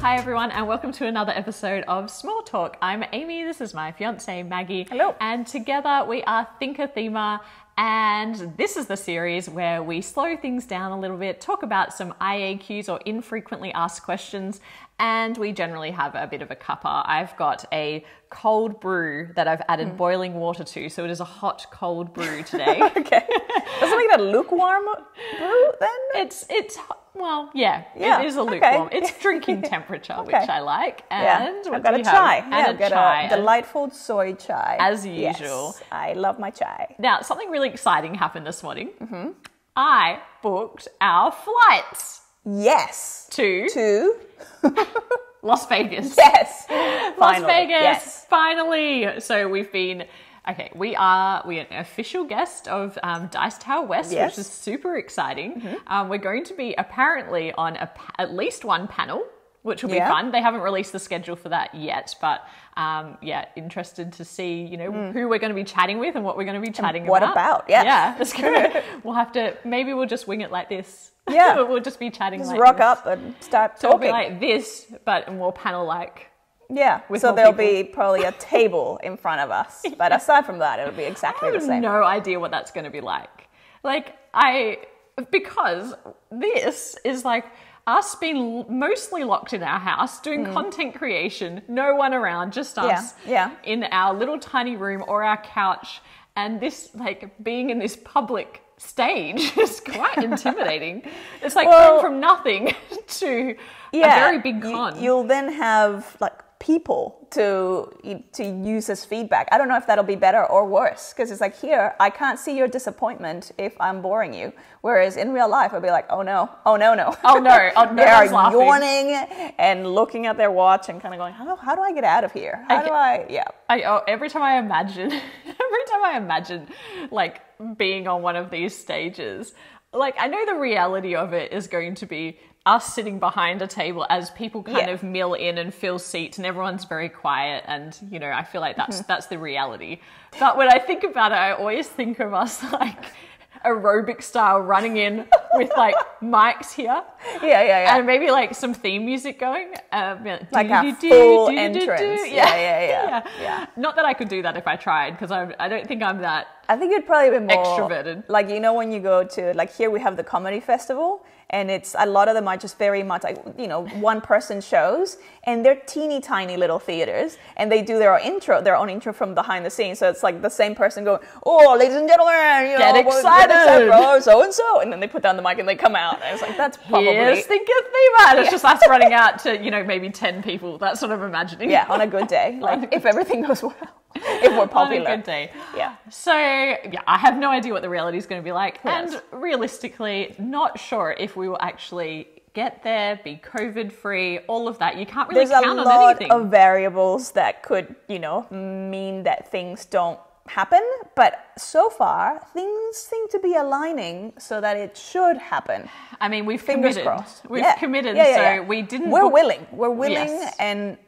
Hi everyone, and welcome to another episode of Small Talk. I'm Amy, this is my fiance Maggie. Hello. And together we are ThinkerThemer, and this is the series where we slow things down a little bit, talk about some IAQs or infrequently asked questions, and we generally have a bit of a cuppa. I've got a cold brew that I've added boiling water to, so it is a hot cold brew today. Okay. Does it make that lukewarm brew then? It's well, yeah, it is a lukewarm. Okay. It's drinking temperature, which I like. And I've got a chai. And I've got chai. a delightful soy chai. As usual. Yes, I love my chai. Now, something really exciting happened this morning. I booked our flights Yes. to Las Vegas. Yes. Las Finally. Vegas, Yes. finally. So we've been, we are an official guest of Dice Tower West, Yes. which is super exciting. We're going to be apparently on at least one panel, which will be fun. They haven't released the schedule for that yet, but interested to see, who we're going to be chatting with and what we're going to be chatting what about? Yeah. Yeah, it's good. Maybe we'll just wing it like this. Yeah. We'll just be chatting Just like rock this. up and start So it'll talking. be like this, but more panel-like. Yeah. with So more there'll people. be probably a table in front of us. But aside from that, it'll be exactly I the have same. no idea what that's going to be like. Because this is like us being mostly locked in our house, doing content creation, no one around, just us in our little tiny room or our couch. And this, being in this public stage is quite intimidating. It's like going from nothing to a very big con. You'll then have people to use as feedback. I don't know if that'll be better or worse, because it's like, here I can't see your disappointment if I'm boring you, whereas in real life I'll be like, oh no, oh no, they are laughing. yawning and looking at their watch and kind of going, how do I get out of here? Every time I imagine being on one of these stages, I know the reality of it is going to be us sitting behind a table as people kind of mill in and fill seats and everyone's very quiet, and I feel like that's the reality. But when I think about it, I always think of us aerobic style running in with mics here, and maybe some theme music going, like a full entrance. Yeah. Not that I could do that if I tried, because I don't think I'm that. I think it'd probably be more extroverted. When you go to here we have the comedy festival, and it's a lot of them are just very much one person shows, and they're teeny tiny little theaters, and they do their own intro from behind the scenes. So it's the same person going, "Oh, ladies and gentlemen, get excited, so and so," and then they put down the mic and they come out, and it's that's probably here's ThinkerThemer. It's just us running out to maybe 10 people. That's what I'm imagining. Yeah, on a good day, if everything goes well. If we're popular. On a good day. Yeah. So, I have no idea what the reality is going to be like. Yes. And realistically, not sure if we will actually get there, be COVID-free, all of that. You can't really count on anything. There's a lot of variables that could, mean that things don't happen. But so far, things seem to be aligning so that it should happen. I mean, we've Fingers committed. crossed. We've committed, so we didn't... We're willing. We're willing Yes. and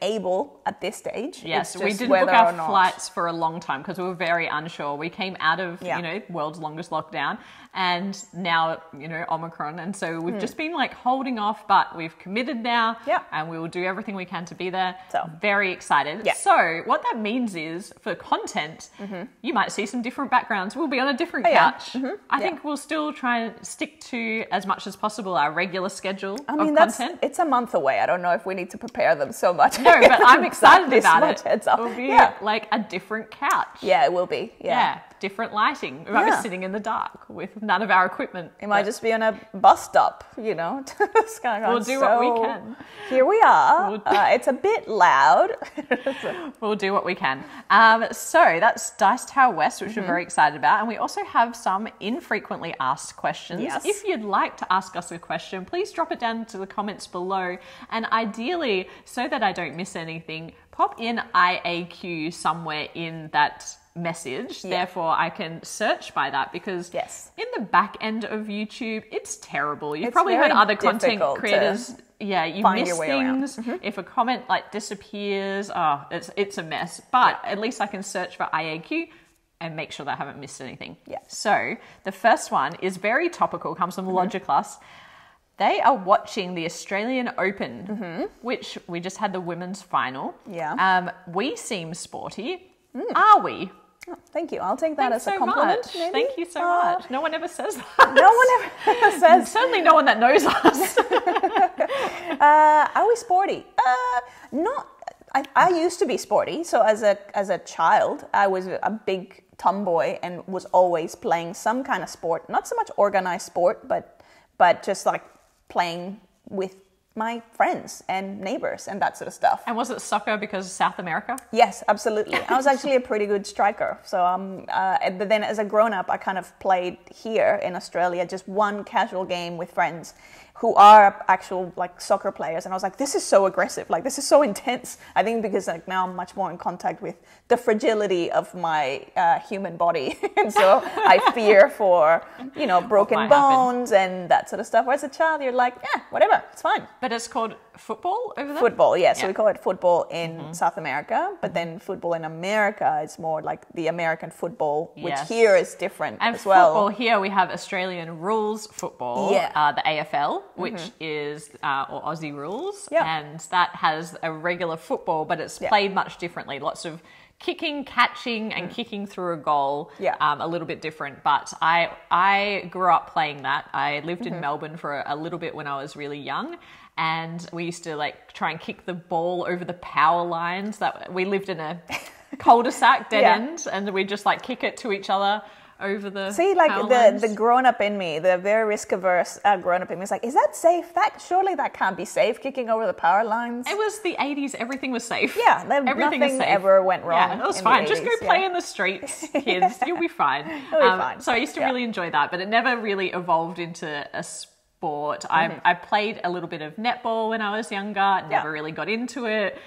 able at this stage. Yes, we didn't book our flights for a long time because we were very unsure. We came out of, world's longest lockdown, and now, Omicron. And so we've just been holding off, but we've committed now, and we will do everything we can to be there. So very excited. Yeah. So what that means is, for content, you might see some different backgrounds. We'll be on a different couch. I think we'll still try and stick to, as much as possible, our regular schedule of content. It's a month away. I don't know if we need to prepare them so much. No, but I'm excited about it. Heads up. It'll be a different couch. Yeah, it will be. Yeah. Different lighting. We might be sitting in the dark with none of our equipment. It might just be on a bus stop, It's kind of we'll do what we can. Here we are. It's a bit loud. We'll do what we can. So that's Dice Tower West, which we're very excited about. And we also have some infrequently asked questions. Yes. If you'd like to ask us a question, please drop it down to the comments below. And ideally, so that I don't miss anything, pop in IAQ somewhere in that message. Therefore, I can search by that, because in the back end of YouTube, it's terrible. You've probably heard other content creators. You miss things. If a comment disappears, it's a mess. But at least I can search for IAQ and make sure that I haven't missed anything. So the first one is very topical, comes from Logiclass. They are watching the Australian Open, which we just had the women's final. Yeah. We seem sporty. Are we? Oh, thank you. I'll take that Thanks as a so compliment. much. Maybe? Thank you so much. No one ever says that. No one ever says. Certainly no one that knows us. Are we sporty? Not. I used to be sporty. So as a child, I was a big tomboy and was always playing some kind of sport. Not so much organized sport, but just like playing with my friends and neighbors and that sort of stuff. And was it soccer because of South America? Yes, absolutely. I was actually a pretty good striker. So but then as a grown-up, I kind of played here in Australia, just one casual game with friends who are actual like soccer players. And I was like, this is so aggressive. Like, this is so intense. I think because like now I'm much more in contact with the fragility of my human body. And so I fear for, broken bones and that sort of stuff. Whereas as a child, you're like, yeah, whatever, it's fine. But it's called football over there? Football, yeah. So we call it football in South America, but then football in America, it's more like the American football, which here is different and as well. Football here, we have Australian rules football, the AFL, which is or Aussie rules, and that has a regular football, but it's played much differently. Lots of kicking, catching, and kicking through a goal. A little bit different. But I grew up playing that. I lived in Melbourne for a little bit when I was really young. And we used to like try and kick the ball over the power lines. That we lived in a cul-de-sac dead end, and we just like kick it to each other over the power lines. The grown-up in me, the very risk-averse grown-up in me is like, is that safe? Surely that can't be safe, kicking over the power lines. It was the 80s. Everything was safe. Yeah, nothing ever went wrong. Yeah, it was fine. Just go play in the streets, kids. You'll be fine. You'll be fine. So I used to really enjoy that, but it never really evolved into a sport. I played a little bit of netball when I was younger. Never really got into it.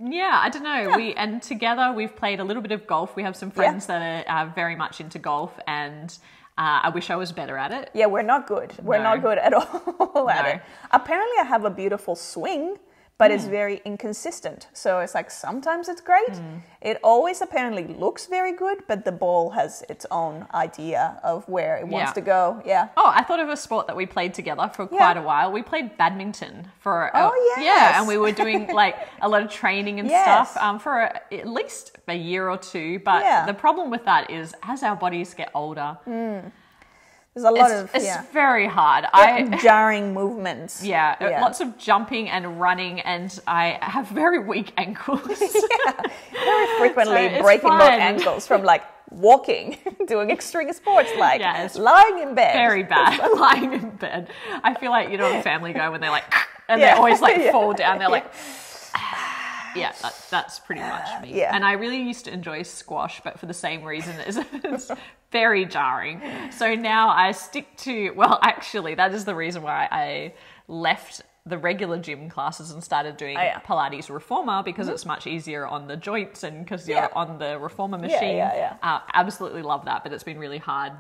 Yeah, I don't know. Together we've played a little bit of golf. We have some friends that are very much into golf, and I wish I was better at it. Yeah, we're not good. We're not good at all at it. Apparently I have a beautiful swing, but it's very inconsistent. So it's like sometimes it's great. It always apparently looks very good, but the ball has its own idea of where it wants to go. Yeah. Oh, I thought of a sport that we played together for quite a while. We played badminton for and we were doing like a lot of training and stuff for at least a year or two. But the problem with that is as our bodies get older, there's a lot it's very hard. Jarring movements. Lots of jumping and running, and I have very weak ankles. Very frequently breaking both ankles from like walking, doing extreme sports like lying in bed. Very bad. Lying in bed. I feel like on Family Guy when they're like, and they always like fall down. They're like. Yeah, that's pretty much me. Yeah. And I really used to enjoy squash, but for the same reason, it's very jarring. So now I stick to, actually, that is the reason why I left the regular gym classes and started doing Pilates Reformer, because it's much easier on the joints and because you're on the Reformer machine. Absolutely love that, but it's been really hard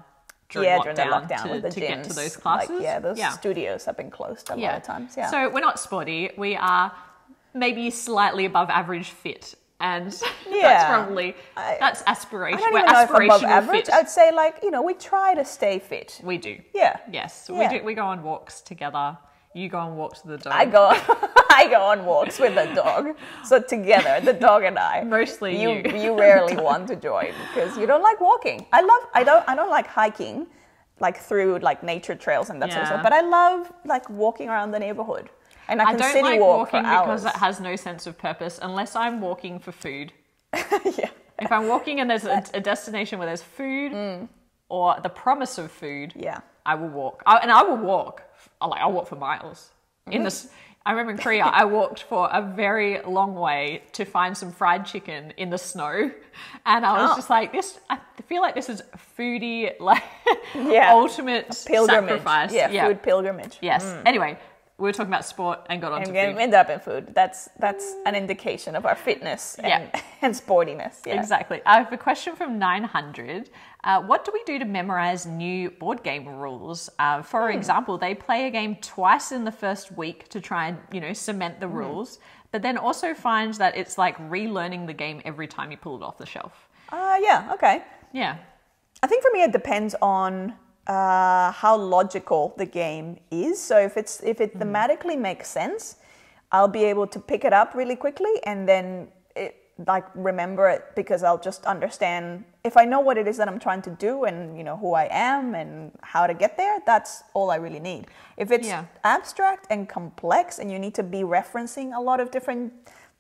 during the lockdown to get to those classes. Like, those studios have been closed a lot of times. Yeah. So we're not sporty. We are maybe slightly above average fit, and that's probably that's aspiration. I don't even know if above average. I'd say we try to stay fit. We do. Yeah. Yes. We do. We go on walks together. You go on walks with the dog. I go on walks with the dog. So together, the dog and I. Mostly you. You rarely want to join because you don't like walking. I don't like hiking, like through like nature trails and that sort of stuff. But I love like walking around the neighborhood. And I don't like walking because it has no sense of purpose unless I'm walking for food. If I'm walking and there's a destination where there's food or the promise of food, I will walk. I will walk. I'll walk for miles. I remember in Korea, I walked for a very long way to find some fried chicken in the snow, and I was just like, "This. I feel like this is foodie, like ultimate sacrifice. Food pilgrimage. Yes. Anyway. We were talking about sport and got onto food. And ended up in food. That's an indication of our fitness and sportiness. Yeah. Exactly. I have a question from 900. What do we do to memorize new board game rules? For example, they play a game twice in the first week to try and, cement the rules, but then also find that it's like relearning the game every time you pull it off the shelf. Okay. Yeah. I think for me it depends on how logical the game is. So if it thematically makes sense, I'll be able to pick it up really quickly and then remember it, because I'll just understand. If I know what it is that I'm trying to do and who I am and how to get there, that's all I really need. If it's abstract and complex and you need to be referencing a lot of different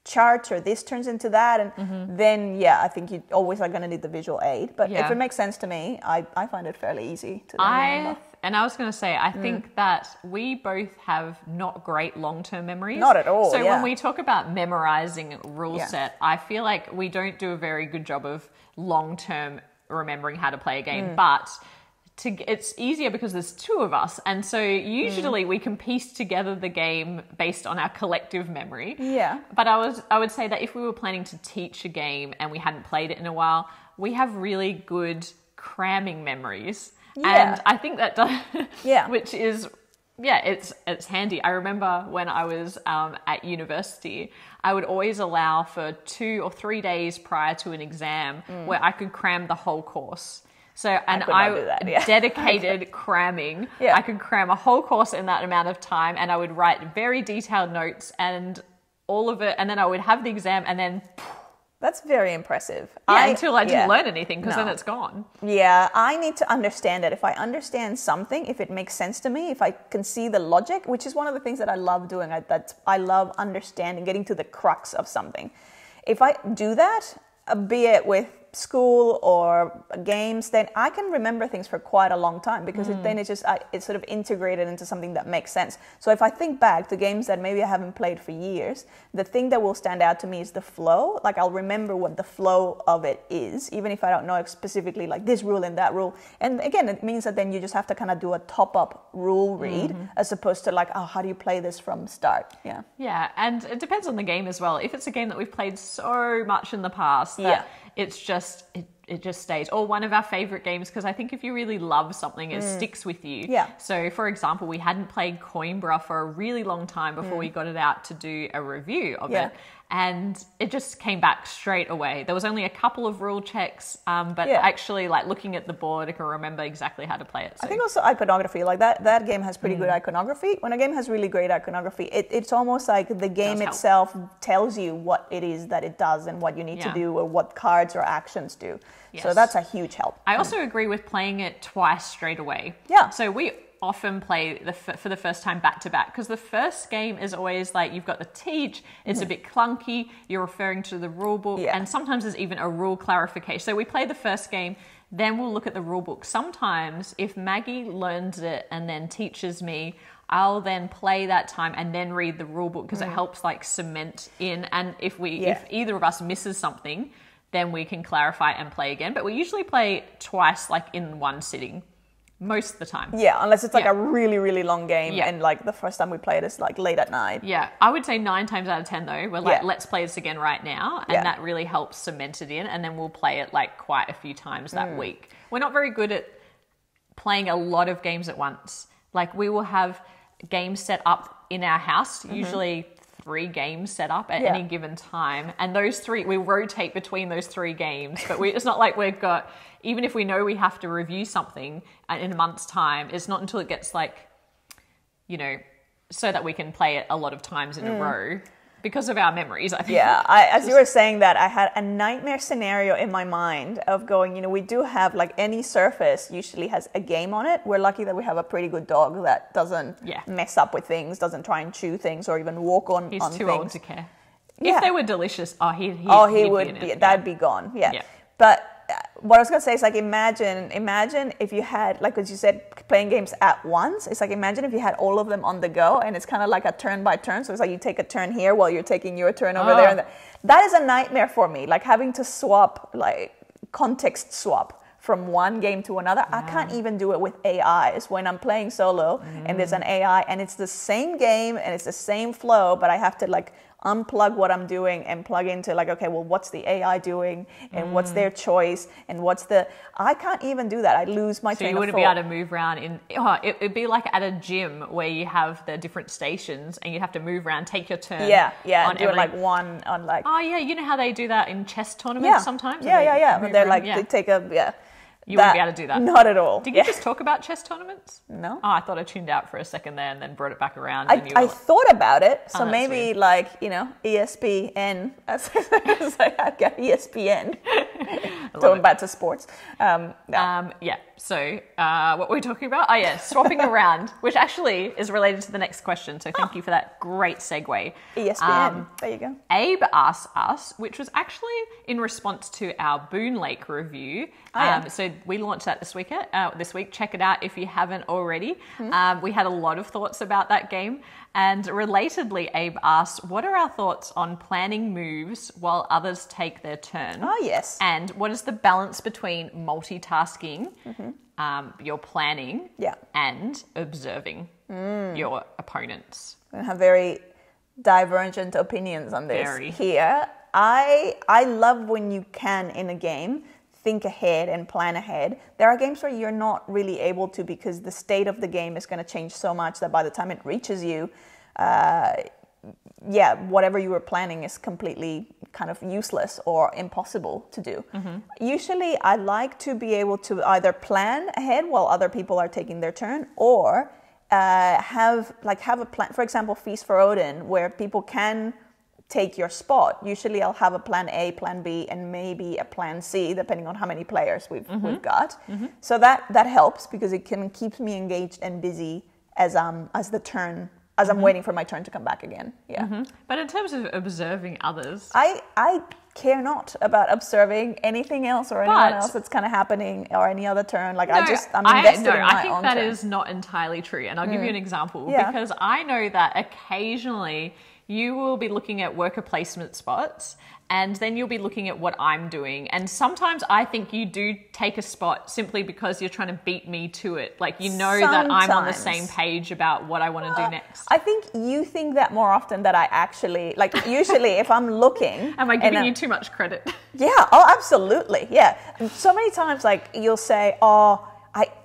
charts, or this turns into that, and then I think you always are going to need the visual aid. But if it makes sense to me, I find it fairly easy to remember. And I was going to say, I think that we both have not great long-term memories. Not at all. So when we talk about memorizing rule set, I feel like we don't do a very good job of long-term remembering how to play a game. But it's easier because there's two of us, and so usually we can piece together the game based on our collective memory. Yeah. But I would say that if we were planning to teach a game and we hadn't played it in a while, we have really good cramming memories. And I think that does, which is, it's handy. I remember when I was at university, I would always allow for 2 or 3 days prior to an exam where I could cram the whole course. So, and I dedicated cramming. I could cram a whole course in that amount of time, and I would write very detailed notes and all of it, and then I would have the exam, and then that's very impressive. Until I didn't learn anything, because then it's gone. Yeah, I need to understand it. If I understand something, if it makes sense to me, if I can see the logic, which is one of the things that I love doing, I love understanding, getting to the crux of something. If I do that, be it with school or games, then I can remember things for quite a long time, because then it's sort of integrated into something that makes sense. So if I think back to games that maybe I haven't played for years, the thing that will stand out to me is the flow. Like, I'll remember what the flow of it is, even if I don't know specifically like this rule and that rule. And again, it means that then you just have to kind of do a top-up rule read, as opposed to like, oh, how do you play this from start? Yeah, and it depends on the game as well. If it's a game that we've played so much in the past that it's just it just stays. Or one of our favorite games, because I think if you really love something, it sticks with you. So for example, we hadn't played Coimbra for a really long time before we got it out to do a review of it, and it just came back straight away. There was only a couple of rule checks, but actually, like, looking at the board, I can remember exactly how to play it. So. I think also iconography, like that game has pretty good iconography. When a game has really great iconography, it's almost like the game itself tells you what it is that it does and what you need to do, or what cards or actions do. So that's a huge help. I also agree with playing it twice straight away. So we often play for the first time back to back, because the first game is always like, you've got the teach, it's a bit clunky, you're referring to the rule book, and sometimes there's even a rule clarification. So we play the first game, then we'll look at the rule book. Sometimes if Maggie learns it and then teaches me, I'll then play that time and then read the rule book, because it helps like cement in, and if either of us misses something, then we can clarify and play again. But we usually play twice, like in one sitting, most of the time. Unless it's like a really, really long game, and like the first time we play it is like late at night. I would say 9 times out of 10 though, we're like, let's play this again right now. And that really helps cement it in, and then we'll play it like quite a few times that week. We're not very good at playing a lot of games at once. Like, we will have games set up in our house, usually 3 games set up at any given time, and those 3 we rotate between those 3 games, but it's not like we've got, even if we know we have to review something in a month's time, it's not until it gets like, so that we can play it a lot of times in a row, because of our memories, I think. As you were saying that, I had a nightmare scenario in my mind of going, we do have, like, any surface usually has a game on it. We're lucky that we have a pretty good dog that doesn't mess up with things, doesn't try and chew things or even walk on things. He's too old to care. If they were delicious, he would be, that'd be gone. But what I was going to say is, like, imagine if you had, like, as you said, playing games at once. It's like, imagine if you had all of them on the go, and it's kind of like a turn by turn. So it's like you take a turn here while you're taking your turn over there. And that is a nightmare for me, like having to swap, like context swap from one game to another. I can't even do it with AIs when I'm playing solo and there's an AI and it's the same game and it's the same flow, but I have to like unplug what I'm doing and plug into like, okay, well, what's the AI doing and what's their choice and I can't even do that. I lose my train of thought. So you wouldn't be able to move around it'd be like at a gym where you have the different stations and you'd have to move around, take your turn. And do it like one on like... Oh yeah, you know how they do that in chess tournaments sometimes? But they're like, they take You wouldn't be able to do that. Not at all. Did you just talk about chess tournaments? No. Oh, I thought I tuned out for a second there and then brought it back around. I thought about it. So that's maybe weird. like, ESPN. It's like I've got ESPN. Talking back to sports. Yeah. So what were we talking about? Oh, yeah, swapping around, which actually is related to the next question. So thank you for that great segue. ESPN. There you go. Abe asked us, which was actually in response to our Boon Lake review. So we launched that this week. Check it out if you haven't already. We had a lot of thoughts about that game. And relatedly, Abe asked, what are our thoughts on planning moves while others take their turn? Oh, yes. And what is the balance between multitasking, your planning, and observing your opponents? We have very divergent opinions on this Very. here. I love when you can, in a game, think ahead and plan ahead. There are games where you're not really able to because the state of the game is going to change so much that by the time it reaches you, whatever you were planning is completely kind of useless or impossiple to do. Usually I like to be able to either plan ahead while other people are taking their turn, or have a plan. For example, Feast for Odin, where people can take your spot. Usually I'll have a plan A, plan B, and maybe a plan C, depending on how many players we've got. So that helps because it can keep me engaged and busy as I'm waiting for my turn to come back again. But in terms of observing others, I care not about observing anything else or anyone else that's kind of happening or any other turn. Like I'm invested in my own turn. I think that is not entirely true, and I'll give you an example because I know that occasionally you will be looking at worker placement spots and then you'll be looking at what I'm doing. And sometimes I think you do take a spot simply because you're trying to beat me to it. Like, you know that I'm on the same page about what I want to do next. I think you think that more often than I actually, like usually if I'm looking. Am I giving you too much credit? Yeah, oh, absolutely. Yeah. And so many times like you'll say,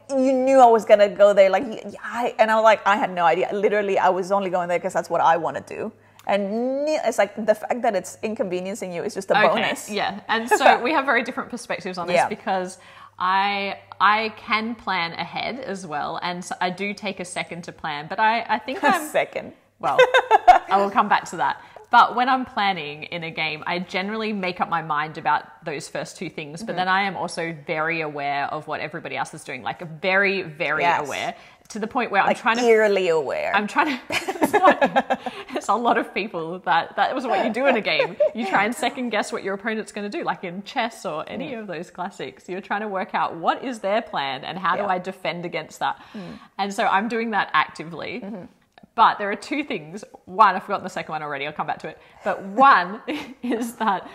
you knew I was going to go there. And I was like, I had no idea. Literally, I was only going there because that's what I want to do. And it's like the fact that it's inconveniencing you is just a bonus. Yeah. And so we have very different perspectives on this because I can plan ahead as well. And so I do take a second to plan. But I think I'm... second. Well, I will come back to that. But when I'm planning in a game, I generally make up my mind about those first two things. But then I am also very aware of what everybody else is doing. Like very, very aware. To the point where I'm trying to... eerily aware. I'm trying to... It's a lot of people that was what you do in a game. You try and second guess what your opponent's going to do. Like in chess or any of those classics. You're trying to work out what is their plan and how do I defend against that. And so I'm doing that actively. But there are two things. One, I've forgotten the second one already. I'll come back to it. But one is that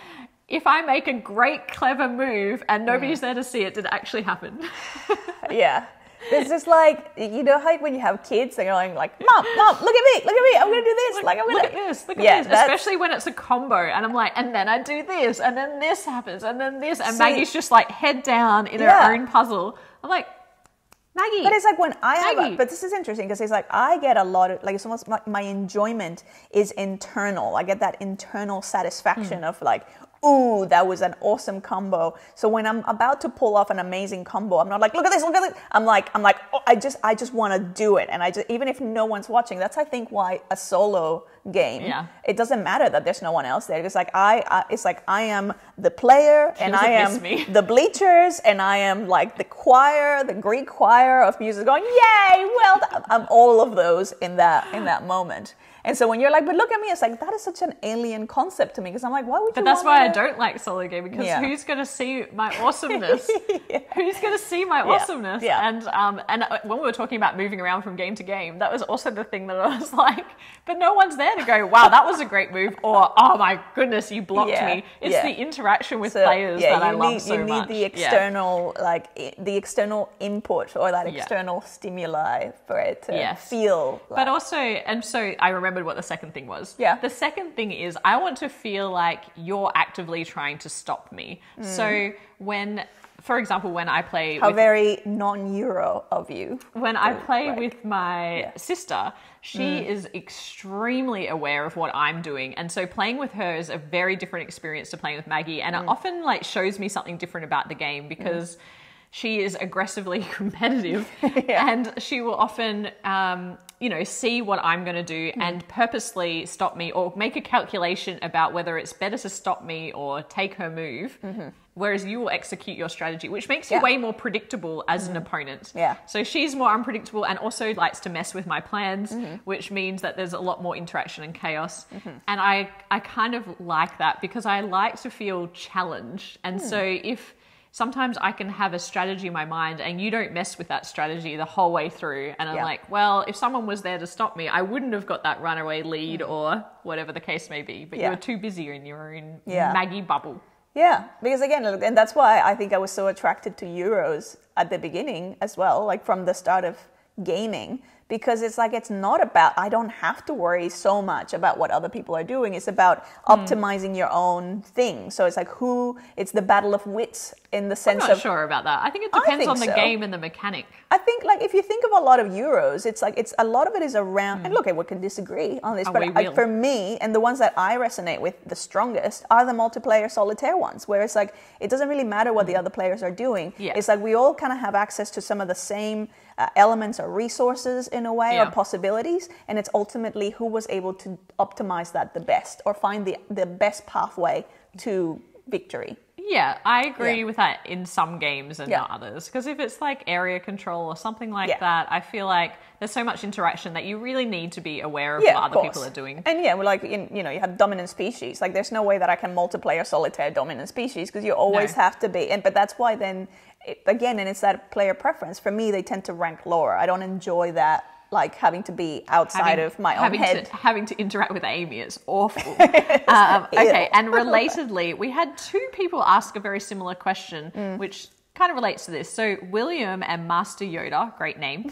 if I make a great, clever move and nobody's there to see it, did it actually happen? Yeah. It's just like, you know how when you have kids, they're going like, Mom, look at me, I'm going to do this. Look at this. Especially when it's a combo. And I'm like, and then I do this, and then this happens, and then this. And Maggie's just like head down in her own puzzle. I'm like, Maggie. But it's like when I have, but this is interesting because it's like I get a lot of, like it's almost like my enjoyment is internal. I get that internal satisfaction of like, ooh, that was an awesome combo. So when I'm about to pull off an amazing combo, I'm not like, look at this. I'm like, oh, I just want to do it. And even if no one's watching, that's I think why a solo game, it doesn't matter that there's no one else there. It's like I am the player and I am the bleachers and I am like the choir, the Greek choir of music going, yay, well done. I'm all of those in that moment. And so when you're like, but look at me, it's like, that is such an alien concept to me. Because I'm like, why would you But that's why I don't like solo game, because who's going to see my awesomeness? Who's going to see my awesomeness? Yeah. And when we were talking about moving around from game to game, that was also the thing that I was like, but no one's there to go, wow, that was a great move. Or, oh my goodness, you blocked me. It's the interaction with players that I love so much. You need the external, the external input or that external stimuli for it to feel. But also, and so I remembered what the second thing was. Yeah. The second thing is I want to feel like you're actively trying to stop me. So when, for example, when I play How very non-Euro of you. When I play with my sister, she is extremely aware of what I'm doing. And so playing with her is a very different experience to playing with Maggie. And it often like shows me something different about the game because she is aggressively competitive and she will often, see what I'm going to do and purposely stop me or make a calculation about whether it's better to stop me or take her move. Whereas you will execute your strategy, which makes you way more predictable as an opponent. Yeah. So she's more unpredictable and also likes to mess with my plans, which means that there's a lot more interaction and chaos. And I kind of like that because I like to feel challenged. And so if sometimes I can have a strategy in my mind and you don't mess with that strategy the whole way through. And I'm like, well, if someone was there to stop me, I wouldn't have got that runaway lead or whatever the case may be. But you're too busy in your own Maggie bubble. Yeah, because again, and that's why I think I was so attracted to Euros at the beginning as well, like from the start of gaming, because it's like, it's not about, I don't have to worry so much about what other people are doing. It's about optimizing your own thing. So it's like it's the battle of wits in the sense of... I'm not sure about that. I think it depends on the game and the mechanic. I think like if you think of a lot of Euros, it's like a lot of it is around, and look, we can disagree on this, but for me, and the ones that I resonate with the strongest are the multiplayer solitaire ones, where it's like, it doesn't really matter what the other players are doing. Yeah. It's like we all kind of have access to some of the same elements or resources in a way, or possibilities, and it's ultimately who was able to optimize that the best or find the best pathway to victory. Yeah, I agree with that in some games and not others. Because if it's like area control or something like that, I feel like there's so much interaction that you really need to be aware of what other people are doing. And we're like, you have dominant species. Like there's no way that I can multiplayer solitaire dominant species because you always have to be. But that's why then, again, and it's that player preference. For me, they tend to rank lower. I don't enjoy that. Like having to be outside of my own head. Having to interact with Amy, it's awful. Okay, and relatedly, we had 2 people ask a very similar question, which kind of relates to this. So William and Master Yoda, great name,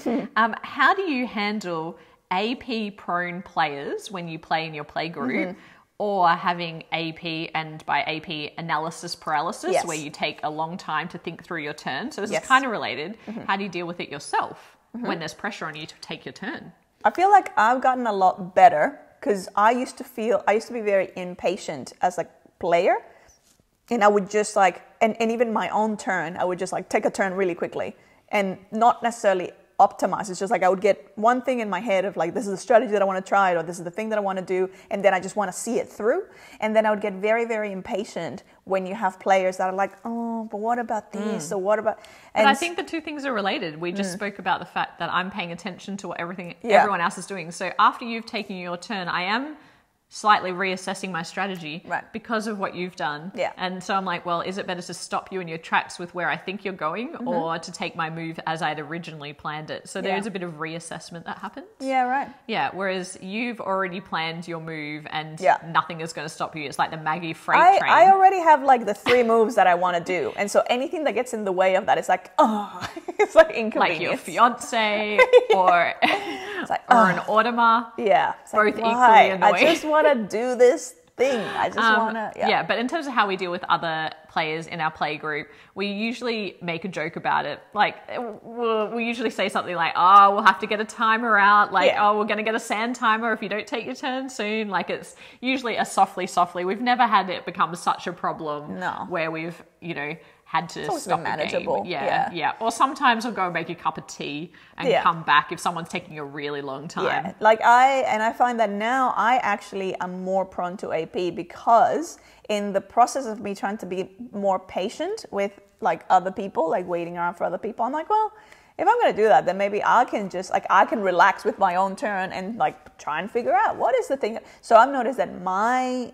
how do you handle AP-prone players when you play in your play group? Or having AP, and by AP, analysis paralysis, where you take a long time to think through your turn. So this is kind of related. How do you deal with it yourself when there's pressure on you to take your turn? I feel like I've gotten a lot better because I used to be very impatient as a player. And I would just like, and even my own turn, I would just like take a turn really quickly and not necessarily optimize. It's just like I would get one thing in my head of like, this is the strategy that I want to try, or this is the thing that I want to do, and then I just want to see it through. And then I would get very, very impatient when you have players that are like, oh, but what about this? So what about... And I think the 2 things are related. We just spoke about the fact that I'm paying attention to what everyone else is doing. So after you've taken your turn, I am slightly reassessing my strategy because of what you've done. Yeah. And so I'm like, well, is it better to stop you in your tracks with where I think you're going or to take my move as I'd originally planned it? So there's a bit of reassessment that happens. Yeah, right. Yeah, whereas you've already planned your move and nothing is going to stop you. It's like the Maggie freight train. I already have like the 3 moves that I want to do. And so anything that gets in the way of that is like, it's like inconvenience. Like your fiance or, like, or an Automa. Yeah. Both equally annoying. I just want to do this thing. I just want to... Yeah, but in terms of how we deal with other players in our play group, we usually make a joke about it. Like, we usually say something like, oh, we'll have to get a timer out. Like, oh, we're going to get a sand timer if you don't take your turn soon. Like, it's usually a softly. We've never had it become such a problem where we've, had to stop manageable. The game. Yeah. Or sometimes I'll go and make a cup of tea and come back if someone's taking a really long time. Yeah. Like I find that now I actually am more prone to AP because in the process of me trying to be more patient with like other people, like waiting around for other people, I'm like, well, if I'm going to do that, then maybe I can just like, I can relax with my own turn and like try and figure out what is the thing. So I've noticed that my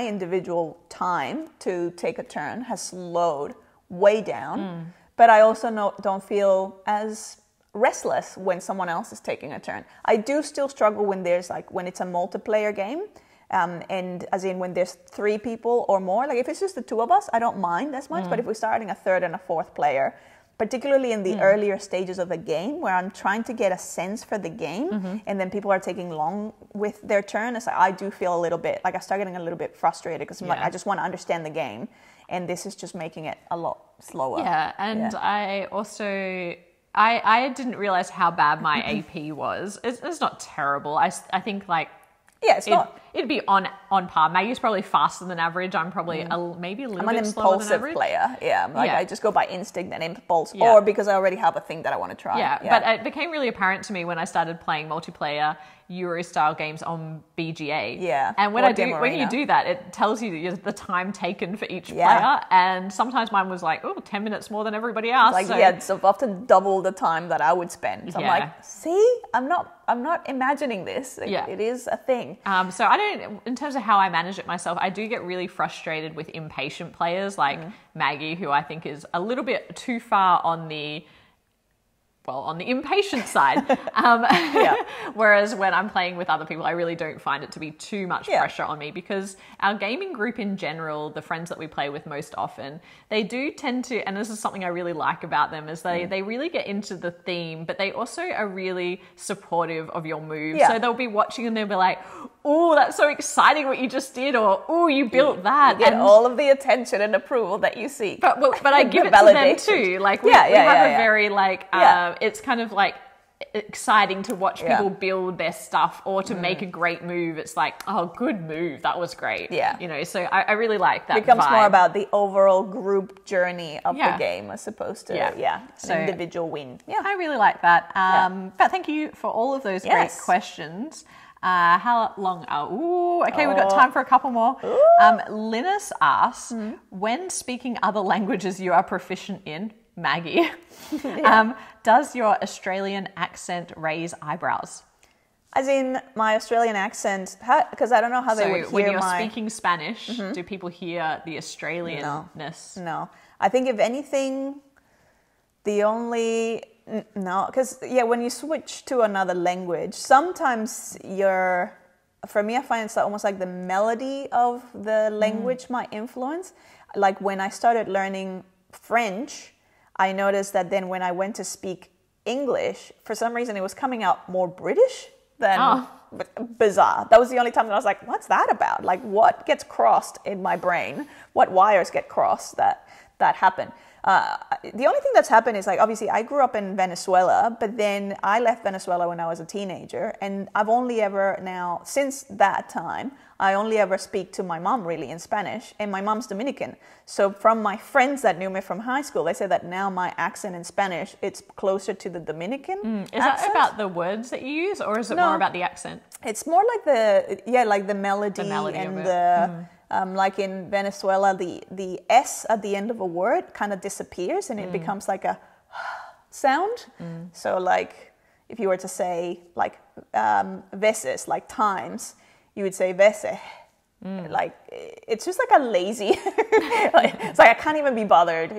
individual time to take a turn has slowed way down, but I also don't feel as restless when someone else is taking a turn. I do still struggle when it's a multiplayer game, and as in when there's 3 people or more. Like if it's just the 2 of us, I don't mind as much, but if we're starting a 3rd and a 4th player, particularly in the earlier stages of the game where I'm trying to get a sense for the game and then people are taking long with their turn, it's like I do feel a little bit, like I start getting a little bit frustrated because I'm like, I just want to understand the game. And this is just making it a lot slower. Yeah, and I also... I didn't realize how bad my AP was. It's not terrible. I think like Yeah, it's not. It'd be on par. Maggie's probably faster than average. I'm probably maybe a little bit slower than average. I'm an impulsive player. Yeah, I just go by instinct and impulse, Yeah. or because I already have a thing that I want to try. Yeah, but it became really apparent to me when I started playing multiplayer Euro-style games on BGA. Yeah, and when you do that, it tells you the time taken for each Yeah. player. And sometimes mine was like, 10 minutes more than everybody else. Like, it's often double the time that I would spend. So I'm like, see, I'm not imagining this. It is a thing. So I don't, in terms of how I manage it myself, I do get really frustrated with impatient players like Maggie, who I think is a little bit too far on the impatient side. Whereas when I'm playing with other people, I really don't find it to be too much pressure on me, because our gaming group in general, the friends that we play with most often, they do tend to, and this is something I really like about them, is they really get into the theme, but they also are really supportive of your moves. Yeah. So they'll be watching and they'll be like, oh, that's so exciting what you just did, or oh, you built that. You get all of the attention and approval that you see. But I give it to them too. Like we have a very it's kind of like exciting to watch people build their stuff or to make a great move. It's like, oh, good move, that was great. Yeah, so I really like that. It becomes vibe. more about the overall group journey of the game as opposed to an individual win. Yeah, I really like that. But thank you for all of those great questions. How long? Okay, we've got time for a couple more. Linus asks, when speaking other languages you are proficient in, Maggie, does your Australian accent raise eyebrows? As in my Australian accent, because I don't know how they would hear when you're speaking Spanish, do people hear the Australianness? No. I think if anything, because when you switch to another language, sometimes for me, I find it's almost like the melody of the language might influence. Like when I started learning French, I noticed that then when I went to speak English, for some reason it was coming out more British than bizarre. That was the only time that I was like, what's that about? Like, what gets crossed in my brain? What wires get crossed that happen? The only thing that's happened is, like, obviously I grew up in Venezuela, but then I left Venezuela when I was a teenager, and I've only ever now, since that time, I only ever speak to my mom really in Spanish, and my mom's Dominican. So from my friends that knew me from high school, they say that now my accent in Spanish, it's closer to the Dominican accent. Is that about the words that you use, or is it more about the accent? It's more like the melody and the... like in Venezuela, the S at the end of a word kind of disappears and it becomes like a sound. So like if you were to say like veces, like times, you would say veces. Like it's just like a lazy, it's like I can't even be bothered,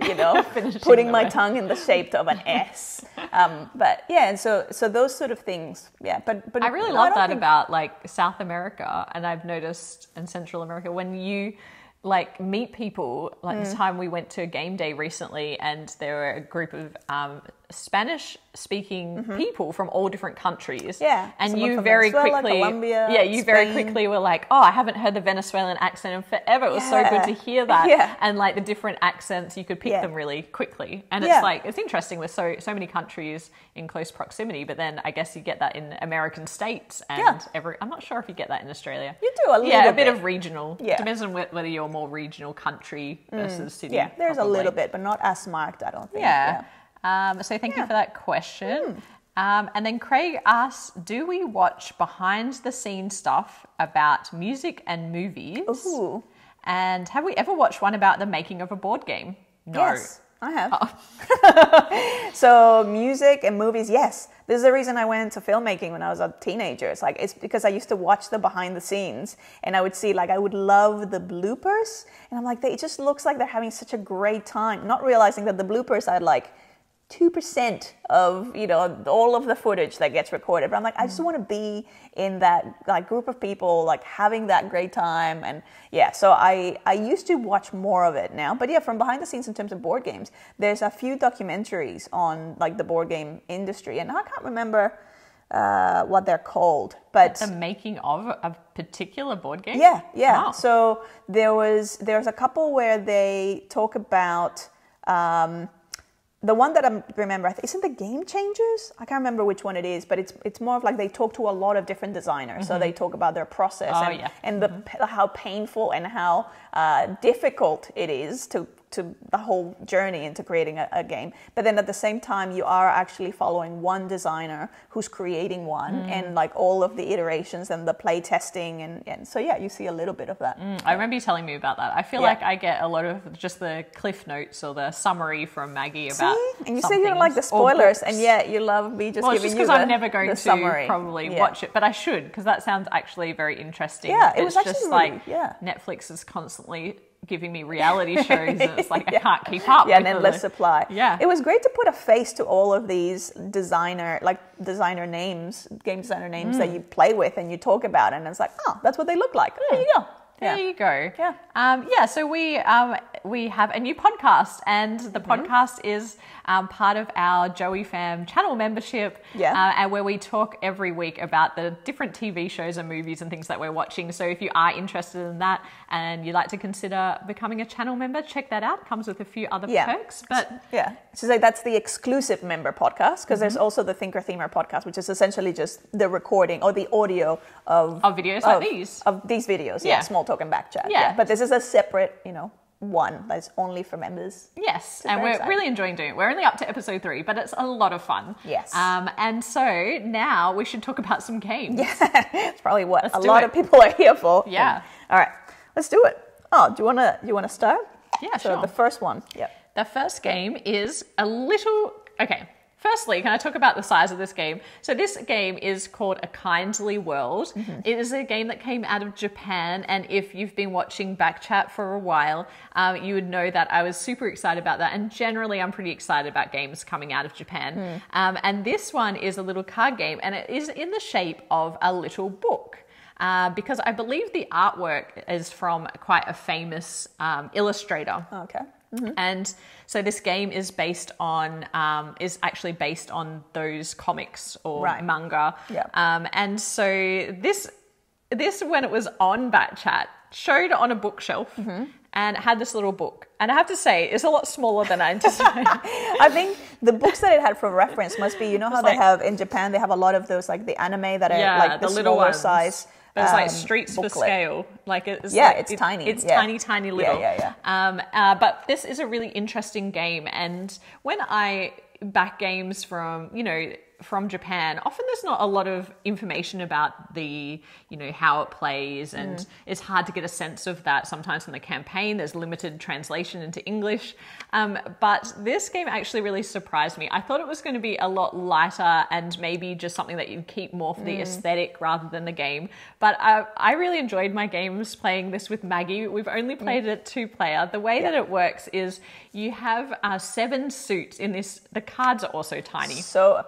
putting my tongue in the shape of an S. But yeah, and so those sort of things, but I really love that about like South America, and I've noticed in Central America when you like meet people, like this time we went to a game day recently, and there were a group of Spanish-speaking people from all different countries. Yeah, and you very quickly, quickly were like, "Oh, I haven't heard the Venezuelan accent in forever." It was so good to hear that, and like the different accents, you could pick them really quickly. And it's like it's interesting with so many countries in close proximity. But then I guess you get that in American states, and I'm not sure if you get that in Australia. You do a little bit of regional. Yeah, depends on whether you're more regional country versus city. Yeah, there's probably a little bit, but not as marked, I don't think. So thank you for that question. And then Craig asks, do we watch behind the scenes stuff about music and movies? Ooh. And have we ever watched one about the making of a board game? No. Yes, I have. So music and movies, yes. This is the reason I went into filmmaking when I was a teenager. It's because I used to watch the behind the scenes, and I would see, like, I would love the bloopers, and I'm like, it just looks like they're having such a great time, not realizing that the bloopers are like 2% of all of the footage that gets recorded. But I'm like, I just want to be in that like group of people, like having that great time. And so I used to watch more of it now. But from behind the scenes in terms of board games, there's a few documentaries on like the board game industry, and I can't remember what they're called, but the making of a particular board game. Wow. So there's a couple where they talk about the one that I remember, isn't the Game Changers? I can't remember which one it is, but it's more of like they talk to a lot of different designers. So they talk about their process and how painful and how difficult it is to the whole journey into creating a game. But then at the same time, you are actually following one designer who's creating one and like all of the iterations and the play testing. And so, yeah, you see a little bit of that. I remember you telling me about that. I feel like I get a lot of just the cliff notes or the summary from Maggie about and you say you don't like the spoilers, and yet you love me just giving you because I'm never going to summary. Probably watch it, but I should, because that sounds actually very interesting. Yeah, it's just like Netflix is constantly giving me reality shows, and it's like I can't keep up. Yeah, and endless supply. Yeah, it was great to put a face to all of these designer names, game designer names that you play with and you talk about, and it's like, oh, that's what they look like. There you go. There you go. Yeah. So we have a new podcast, and the podcast is part of our joeyfam channel membership, and where we talk every week about the different TV shows and movies and things that we're watching. So if you are interested in that and you'd like to consider becoming a channel member, check that out. It comes with a few other perks. But so that's the exclusive member podcast, because there's also the ThinkerThemer podcast, which is essentially just the recording or the audio of videos like these. Of these videos, small talk and back chat. But this is a separate, one that's only for members. Yes, and we're really enjoying doing it. We're only up to episode 3, but it's a lot of fun. Yes. And so now we should talk about some games. Yeah, it's probably what a lot of people are here for. Yeah. All right, let's do it. Oh, do you wanna start? Yeah, so sure. The first one. Yep. The first game is okay. Firstly, can I talk about the size of this game? So this game is called A Kindly World. It is a game that came out of Japan, and if you've been watching Backchat for a while, you would know that I was super excited about that, and generally I'm pretty excited about games coming out of Japan. And this one is a little card game, and it is in the shape of a little book. Because I believe the artwork is from quite a famous illustrator. Okay. And so this game is actually based on those comics or manga. And so this when it was on Backchat showed on a bookshelf and had this little book. And I have to say, it's a lot smaller than I anticipated. I think the books that it had for reference must be, how they have in Japan, they have a lot of those, like the anime that are like the little smaller size. There's like streets booklet. For scale. Like it's it's tiny. It's tiny little. But this is a really interesting game, and when I back games from Japan, often there's not a lot of information about the, how it plays, and it's hard to get a sense of that sometimes from the campaign. There's limited translation into English. But this game actually really surprised me. I thought it was going to be a lot lighter and maybe just something that you'd keep more for the aesthetic rather than the game. But I really enjoyed my games playing this with Maggie. We've only played it 2-player. The way that it works is you have 7 suits in this. The cards are also tiny. So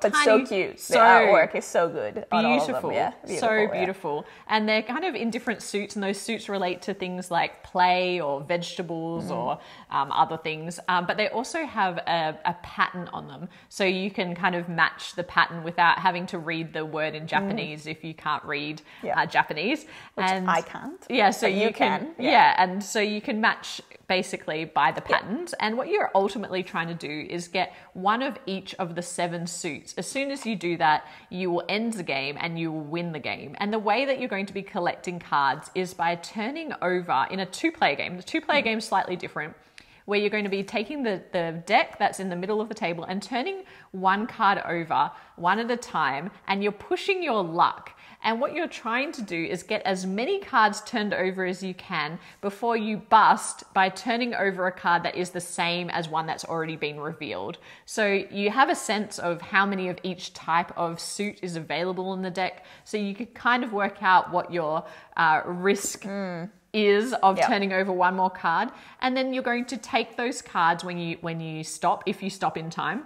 cute. The artwork is so good. Beautiful. Beautiful. Beautiful. And they're kind of in different suits, and those suits relate to things like play or vegetables or other things. But they also have a pattern on them. So you can kind of match the pattern without having to read the word in Japanese if you can't read Japanese. Which I can't. Yeah, so you can. And so you can match basically by the patterns. And what you're ultimately trying to do is get one of each of the 7 suits. As soon as you do that, you will end the game and you will win the game. And the way that you're going to be collecting cards is by turning over in a 2-player game. The 2-player game is slightly different, where you're going to be taking the deck that's in the middle of the table and turning one card over one at a time, and you're pushing your luck. And what you're trying to do is get as many cards turned over as you can before you bust by turning over a card that is the same as one that's already been revealed. So you have a sense of how many of each type of suit is available in the deck. So you can kind of work out what your risk is of turning over one more card. And then you're going to take those cards when you stop, if you stop in time,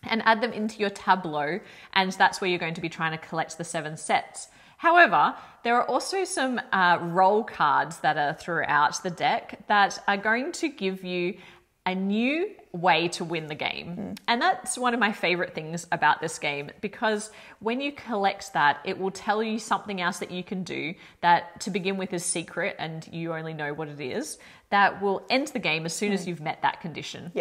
and add them into your tableau, and that's where you're going to be trying to collect the 7 sets. However, there are also some role cards that are throughout the deck that are going to give you a new way to win the game. And that's one of my favorite things about this game, because when you collect that, it will tell you something else that you can do that to begin with is secret and you only know what it is, that will end the game as soon as you've met that condition.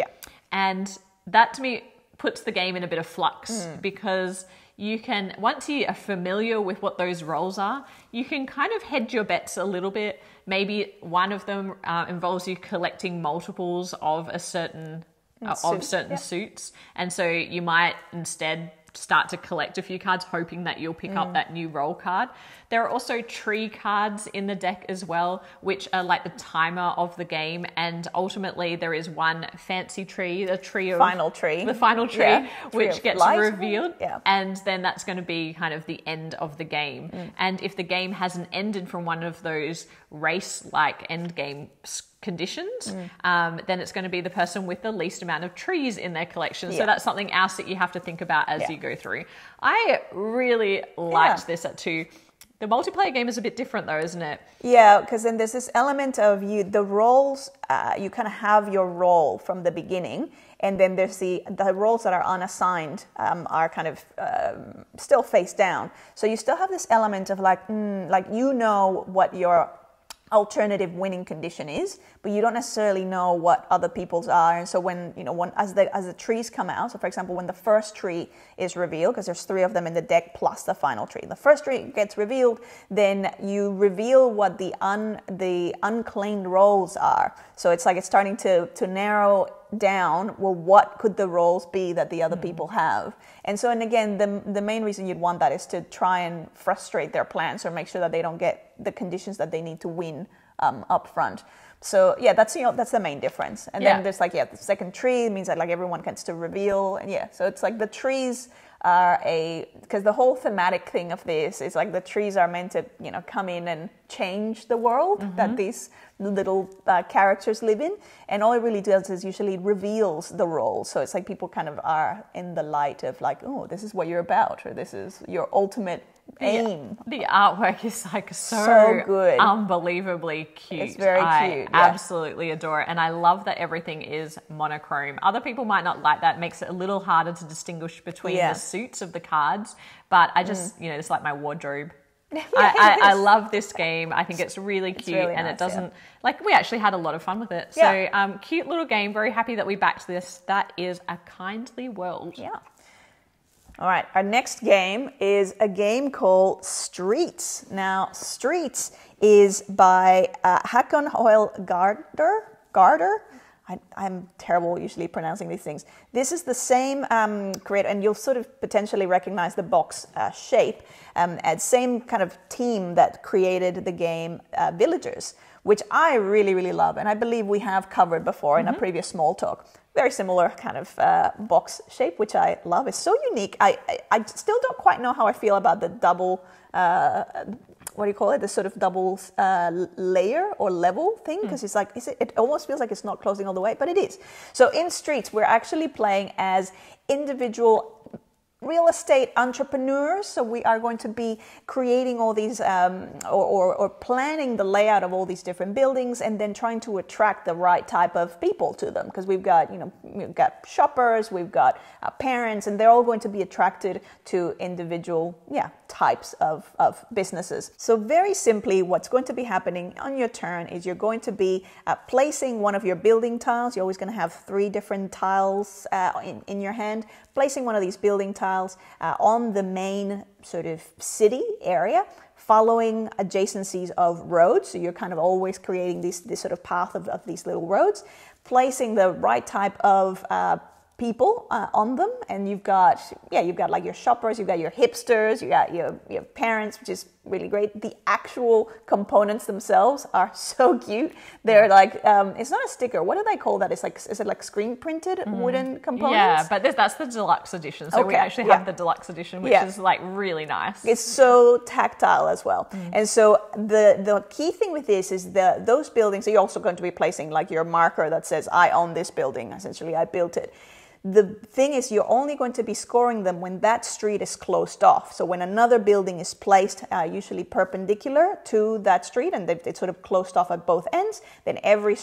And that to me puts the game in a bit of flux, because you can, once you are familiar with what those roles are, you can kind of hedge your bets a little bit. Maybe one of them involves you collecting multiples of a certain suits, and so you might instead start to collect a few cards, hoping that you'll pick up that new roll card. There are also tree cards in the deck as well, which are like the timer of the game, and ultimately there is one fancy tree, the final tree, which gets revealed, and then that's going to be kind of the end of the game. And if the game hasn't ended from one of those race-like end game conditions, then it's going to be the person with the least amount of trees in their collection. So that's something else that you have to think about as you go through. I really liked this at 2. The multiplayer game is a bit different though, isn't it? Yeah, because then there's this element of the roles, you kind of have your role from the beginning, and then there's the roles that are unassigned are kind of still face down. So you still have this element of like you know what your alternative winning condition is, but you don't necessarily know what other people's are. And so when as the trees come out, so for example when the first tree is revealed, because there's 3 of them in the deck plus the final tree, the first tree gets revealed, then you reveal what the unclaimed roles are. So it's like it's starting to narrow down, well, what could the roles be that the other people have? And so, and again, the main reason you'd want that is to try and frustrate their plans or make sure that they don't get the conditions that they need to win up front. So yeah, that's the main difference. And then there's like, the second tree means that like everyone gets to reveal, and so it's like the trees are because the whole thematic thing of this is like the trees are meant to come in and change the world that these little characters live in, and all it really does is usually reveals the role. So it's like people kind of are in the light of like, oh, this is what you're about, or this is your ultimate aim. The artwork is like so good, unbelievably cute. It's very cute. I absolutely adore it, and I love that everything is monochrome. Other people might not like that; it makes it a little harder to distinguish between the suits of the cards. But I just, it's like my wardrobe. I love this game. I think it's really cute, really and nice, it doesn't we actually had a lot of fun with it. So cute little game. Very happy that we backed this. That is A Kindly World. Yeah. All right, our next game is a game called Streets. Now, Streets is by Håkon Hoel Garder. I'm terrible usually pronouncing these things. This is the same creator, and you'll sort of potentially recognize the box shape, and same kind of team that created the game Villagers, which I really, really love, and I believe we have covered before in a previous small talk. Very similar kind of box shape, which I love. It's so unique. I still don't quite know how I feel about the double, what do you call it? The sort of double layer or level thing, because it's like, it almost feels like it's not closing all the way, but it is. So in Streets, we're actually playing as individual real estate entrepreneurs. So we are going to be creating all these or planning the layout of all these different buildings, and then trying to attract the right type of people to them, because we've got shoppers, we've got parents, and they're all going to be attracted to individual types of businesses. So very simply, what's going to be happening on your turn is you're going to be placing one of your building tiles. You're always going to have 3 different tiles in your hand, placing one of these building tiles on the main sort of city area, following adjacencies of roads. So you're kind of always creating this sort of path of these little roads, placing the right type of people on them, and you've got like your shoppers, you've got your hipsters, you got your parents, which is really great. The actual components themselves are so cute. They're like it's not a sticker. What do they call that? Is it like screen printed wooden components? Yeah, but that's the deluxe edition. So we actually have the deluxe edition, which is like really nice. It's so tactile as well. And so the key thing with this is those buildings. So you're also going to be placing like your marker that says I own this building. Essentially, I built it. The thing is, you're only going to be scoring them when that street is closed off. So when another building is placed, usually perpendicular to that street, and it's sort of closed off at both ends, then every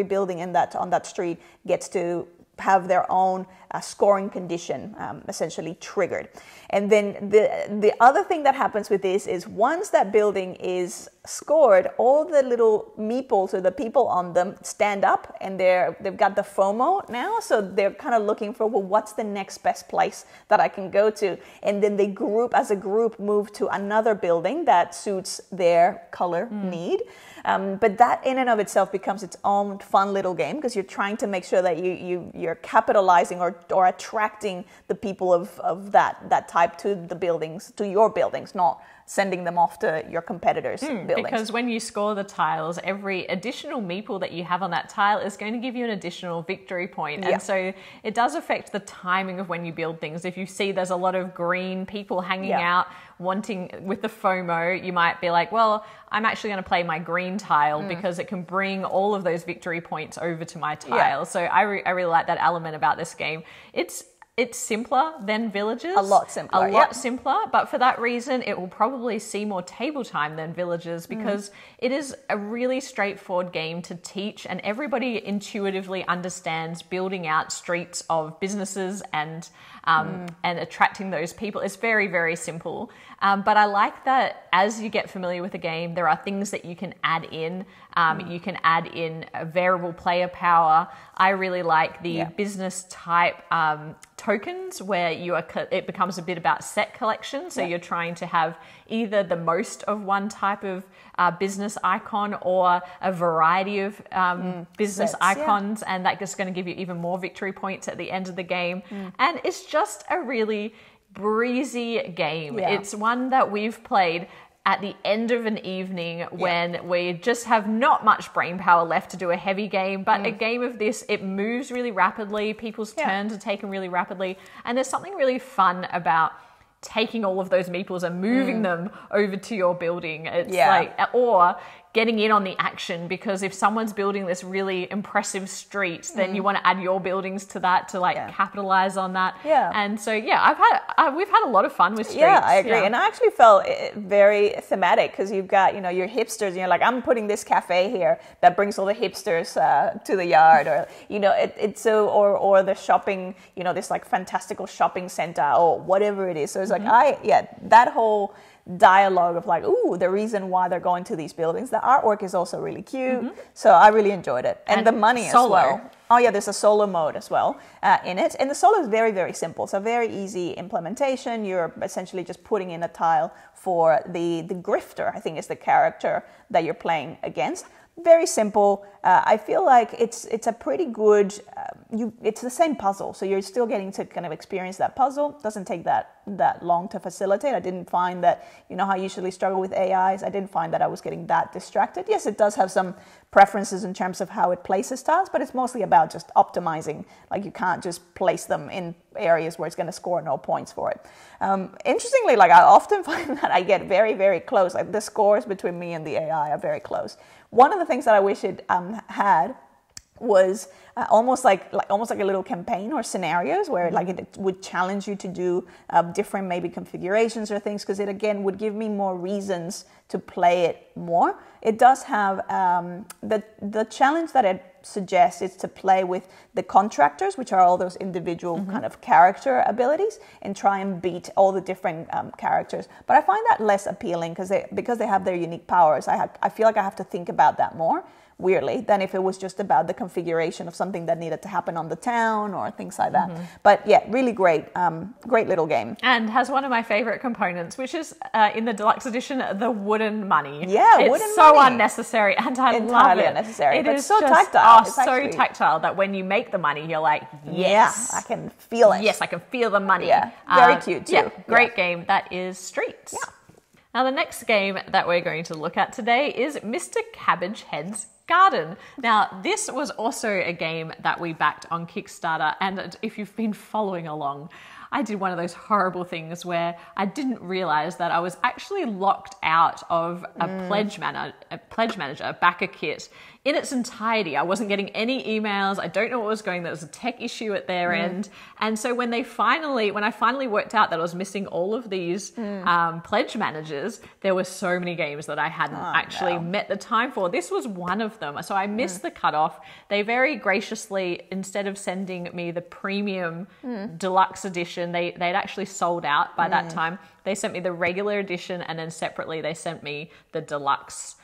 building on that street gets to have their own scoring condition essentially triggered. And then the other thing that happens with this is once that building is scored, all the little meeples or the people on them stand up, and they've got the FOMO now, so they're kind of looking for, well, what's the next best place that I can go to? And then they as a group move to another building that suits their color need. But that in and of itself becomes its own fun little game, because you're trying to make sure that you're capitalizing or attracting the people of that type to the buildings, to your buildings, not sending them off to your competitors' buildings. Because when you score the tiles, every additional meeple that you have on that tile is going to give you an additional victory point. And so it does affect the timing of when you build things. If you see there's a lot of green people hanging out wanting with the FOMO, you might be like, well, I'm actually going to play my green tile because it can bring all of those victory points over to my tile. So I really like that element about this game. It's simpler than Villages. A lot simpler. A lot simpler, but for that reason, it will probably see more table time than Villages, because it is a really straightforward game to teach, and everybody intuitively understands building out streets of businesses and attracting those people. It's very, very simple. But I like that as you get familiar with the game, there are things that you can add in. You can add in a variable player power. I really like the business type tokens, where it becomes a bit about set collection. So you're trying to have either the most of one type of business icon or a variety of business icons, and that's just going to give you even more victory points at the end of the game. And it's just a really breezy game. It's one that we've played at the end of an evening when we just have not much brain power left to do a heavy game, but a game of this, it moves really rapidly, people's turns are taken really rapidly, and there's something really fun about taking all of those meeples and moving them over to your building. It's like, or getting in on the action, because if someone's building this really impressive street, then you want to add your buildings to that to capitalize on that. And so we've had a lot of fun with streets. I agree. And I actually felt very thematic, because you've got, your hipsters, and you're like, I'm putting this cafe here that brings all the hipsters to the yard, or it's so, or the shopping, this like fantastical shopping center or whatever it is. So it's like that whole dialogue of like, ooh, the reason why they're going to these buildings. The artwork is also really cute, so I really enjoyed it, and the money solo as well. Oh yeah, there's a solo mode as well in it, and the solo is very, very simple. It's a very easy implementation. You're essentially just putting in a tile for the grifter, I think is the character that you're playing against. Very simple. I feel like it's a pretty good. It's the same puzzle, so you're still getting to kind of experience that puzzle. Doesn't take that long to facilitate. I didn't find that, how I usually struggle with AIs. I didn't find that I was getting that distracted. Yes, it does have some preferences in terms of how it places tiles, but it's mostly about just optimizing. Like, you can't just place them in areas where it's going to score no points for it. Interestingly, like, I often find that I get very, very close. Like, the scores between me and the AI are very close. One of the things that I wish it had was almost like a little campaign or scenarios where like it would challenge you to do different maybe configurations or things, because it again would give me more reasons to play it more. It does have the challenge that it suggests is to play with the contractors, which are all those individual kind of character abilities, and try and beat all the different characters. But I find that less appealing because they have their unique powers. I feel like I have to think about that more, weirdly, than if it was just about the configuration of something that needed to happen on the town or things like that. But yeah, really great little game. And has one of my favorite components, which is in the deluxe edition, the wooden money. Yeah, it's wooden so money. Unnecessary, and I Entirely love it. Unnecessary, It but is so just, tactile. Oh, so tactile that when you make the money, you're like, yes, I can feel it. Yes, I can feel the money. Yeah, very cute too. Yeah, great game. That is Streets. Yeah. Now the next game that we're going to look at today is Mr. Cabbagehead's Garden. Now, this was also a game that we backed on Kickstarter, and if you've been following along, I did one of those horrible things where I didn't realize that I was actually locked out of a pledge manager, a backer kit in its entirety. I wasn't getting any emails. I don't know what was going on. There was a tech issue at their end. And so when I finally worked out that I was missing all of these pledge managers, there were so many games that I hadn't actually met the time for. This was one of them. So I missed the cutoff. They very graciously, instead of sending me the premium deluxe edition, they'd actually sold out by that time. They sent me the regular edition, and then separately they sent me the deluxe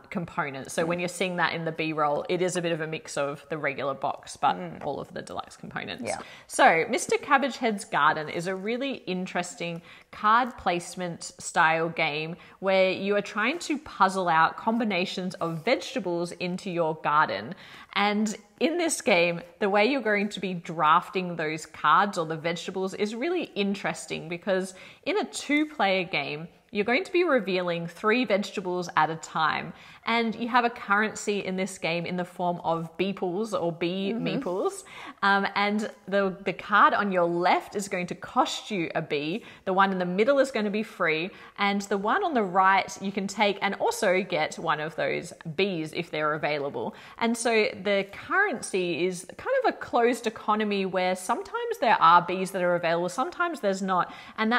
components. So when you're seeing that in the B-roll, it is a bit of a mix of the regular box, but all of the deluxe components. Yeah. So Mr. Cabbagehead's Garden is a really interesting card placement style game where you are trying to puzzle out combinations of vegetables into your garden. And in this game, the way you're going to be drafting those cards or the vegetables is really interesting, because in a 2-player game, you're going to be revealing 3 vegetables at a time. And you have a currency in this game in the form of beeples or bee meeples. And the card on your left is going to cost you a bee. The one in the middle is going to be free. And the one on the right you can take and also get one of those bees if they're available. And so the currency is kind of a closed economy where sometimes there are bees that are available, sometimes there's not. And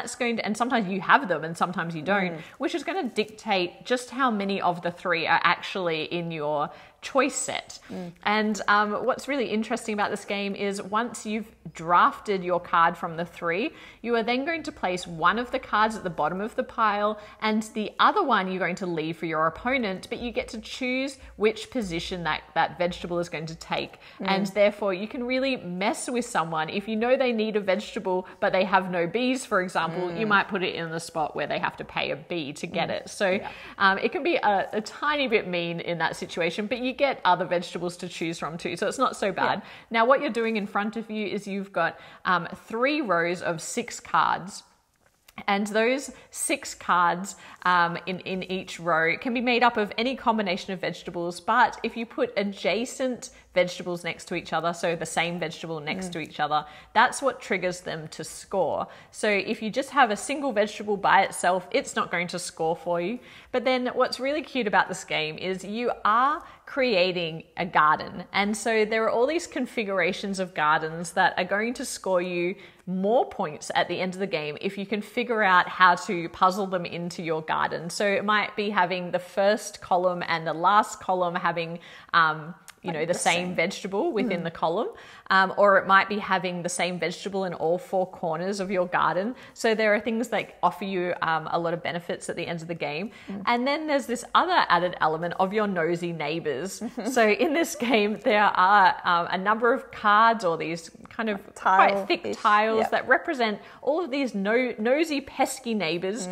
sometimes you have them and sometimes you don't, which is going to dictate just how many of the 3 are actually in your choice set. And what's really interesting about this game is once you've drafted your card from the 3, you are then going to place one of the cards at the bottom of the pile and the other one you're going to leave for your opponent, but you get to choose which position that vegetable is going to take. And therefore you can really mess with someone. If you know they need a vegetable but they have no bees, for example, you might put it in the spot where they have to pay a bee to get it. So it can be a tiny bit mean in that situation, but you get other vegetables to choose from too, so it's not so bad. Now what you're doing in front of you is you've got 3 rows of 6 cards. And those 6 cards in each row can be made up of any combination of vegetables, but if you put adjacent vegetables next to each other, so the same vegetable next to each other, that's what triggers them to score. So if you just have a single vegetable by itself, it's not going to score for you. But then what's really cute about this game is you are creating a garden. And so there are all these configurations of gardens that are going to score you more points at the end of the game if you can figure out how to puzzle them into your garden. So it might be having the first column and the last column having the same vegetable within the column, or it might be having the same vegetable in all 4 corners of your garden. So there are things that offer you a lot of benefits at the end of the game. And then there's this other added element of your nosy neighbors. So in this game, there are a number of cards or these kind of quite thick tiles that represent all of these nosy, pesky neighbors,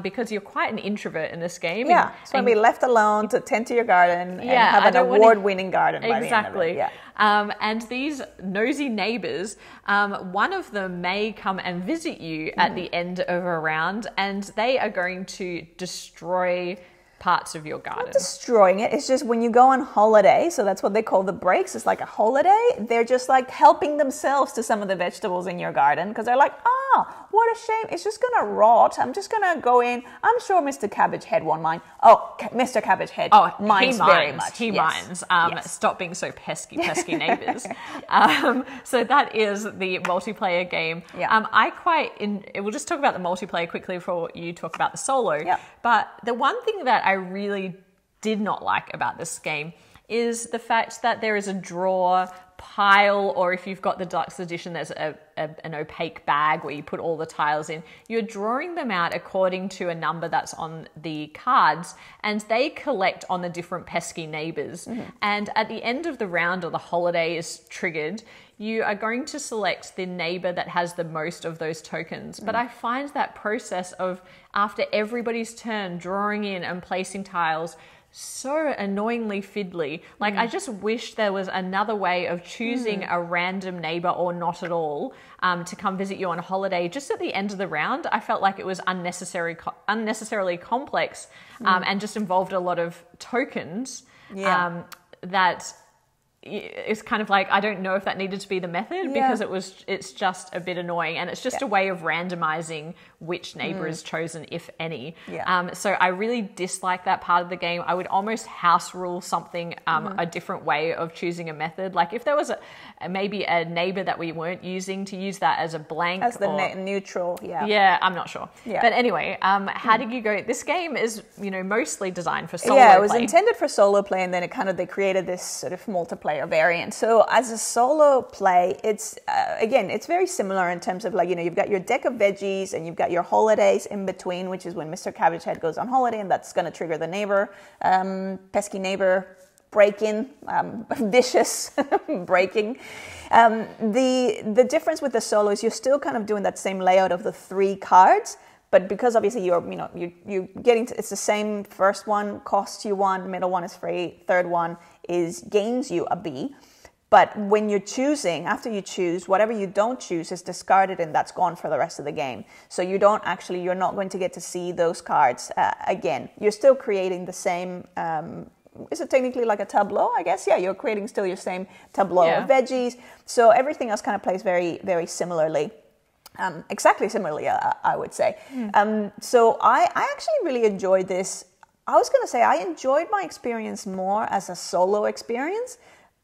because you're quite an introvert in this game. Yeah, so be left alone to tend to your garden and have an award-winning garden by the end of it. Yeah. And these nosy neighbors, one of them may come and visit you at the end of a round, and they are going to destroy parts of your garden. Not destroying it. It's just when you go on holiday, so that's what they call the breaks. It's like a holiday. They're just like helping themselves to some of the vegetables in your garden because they're like, what a shame. It's just going to rot. I'm just going to go in. I'm sure Mr. Cabbagehead won't mind. Oh, Mr. Cabbagehead minds very much. He minds. Stop being so pesky neighbors. So that is the multiplayer game. We'll just talk about the multiplayer quickly before you talk about the solo. Yeah. But the one thing that I really did not like about this game is the fact that there is a drawer pile, or if you've got the deluxe edition, there's an opaque bag where you put all the tiles in. You're drawing them out according to a number that's on the cards, and they collect on the different pesky neighbors. And at the end of the round, or the holiday is triggered, you are going to select the neighbor that has the most of those tokens. But I find that process of, after everybody's turn, drawing in and placing tiles so annoyingly fiddly. Like, I just wish there was another way of choosing a random neighbor or not at all to come visit you on holiday. Just at the end of the round, I felt like it was unnecessarily complex and just involved a lot of tokens that it's kind of like, I don't know if that needed to be the method because it's just a bit annoying, and it's just a way of randomizing which neighbor is chosen, if any. So I really dislike that part of the game. I would almost house rule something, a different way of choosing a method. Like if there was maybe a neighbor that we weren't using, to use that as a blank. As the neutral, Yeah, I'm not sure. But anyway, how did you go? This game is, mostly designed for solo it was play. intended for solo play, and then they created this sort of multiplayer variant. So as a solo play, it's again, it's very similar in terms of like, you've got your deck of veggies and you've got your holidays in between, which is when Mr. Cabbagehead goes on holiday, and that's going to trigger the neighbor, pesky neighbor break-in, vicious breaking. The difference with the solo is you're still kind of doing that same layout of the 3 cards, but because obviously you're getting to, it's the same. First one costs you 1, middle one is free, third one gains you a B. But when you're choosing, after you choose, whatever you don't choose is discarded, and that's gone for the rest of the game. So you're not going to get to see those cards again. You're still creating the same, is it technically like a tableau, I guess? Yeah, you're creating still your same tableau of veggies. So everything else kind of plays very, very similarly. Exactly similarly, I would say. So I actually really enjoyed this. I was going to say I enjoyed my experience more as a solo experience,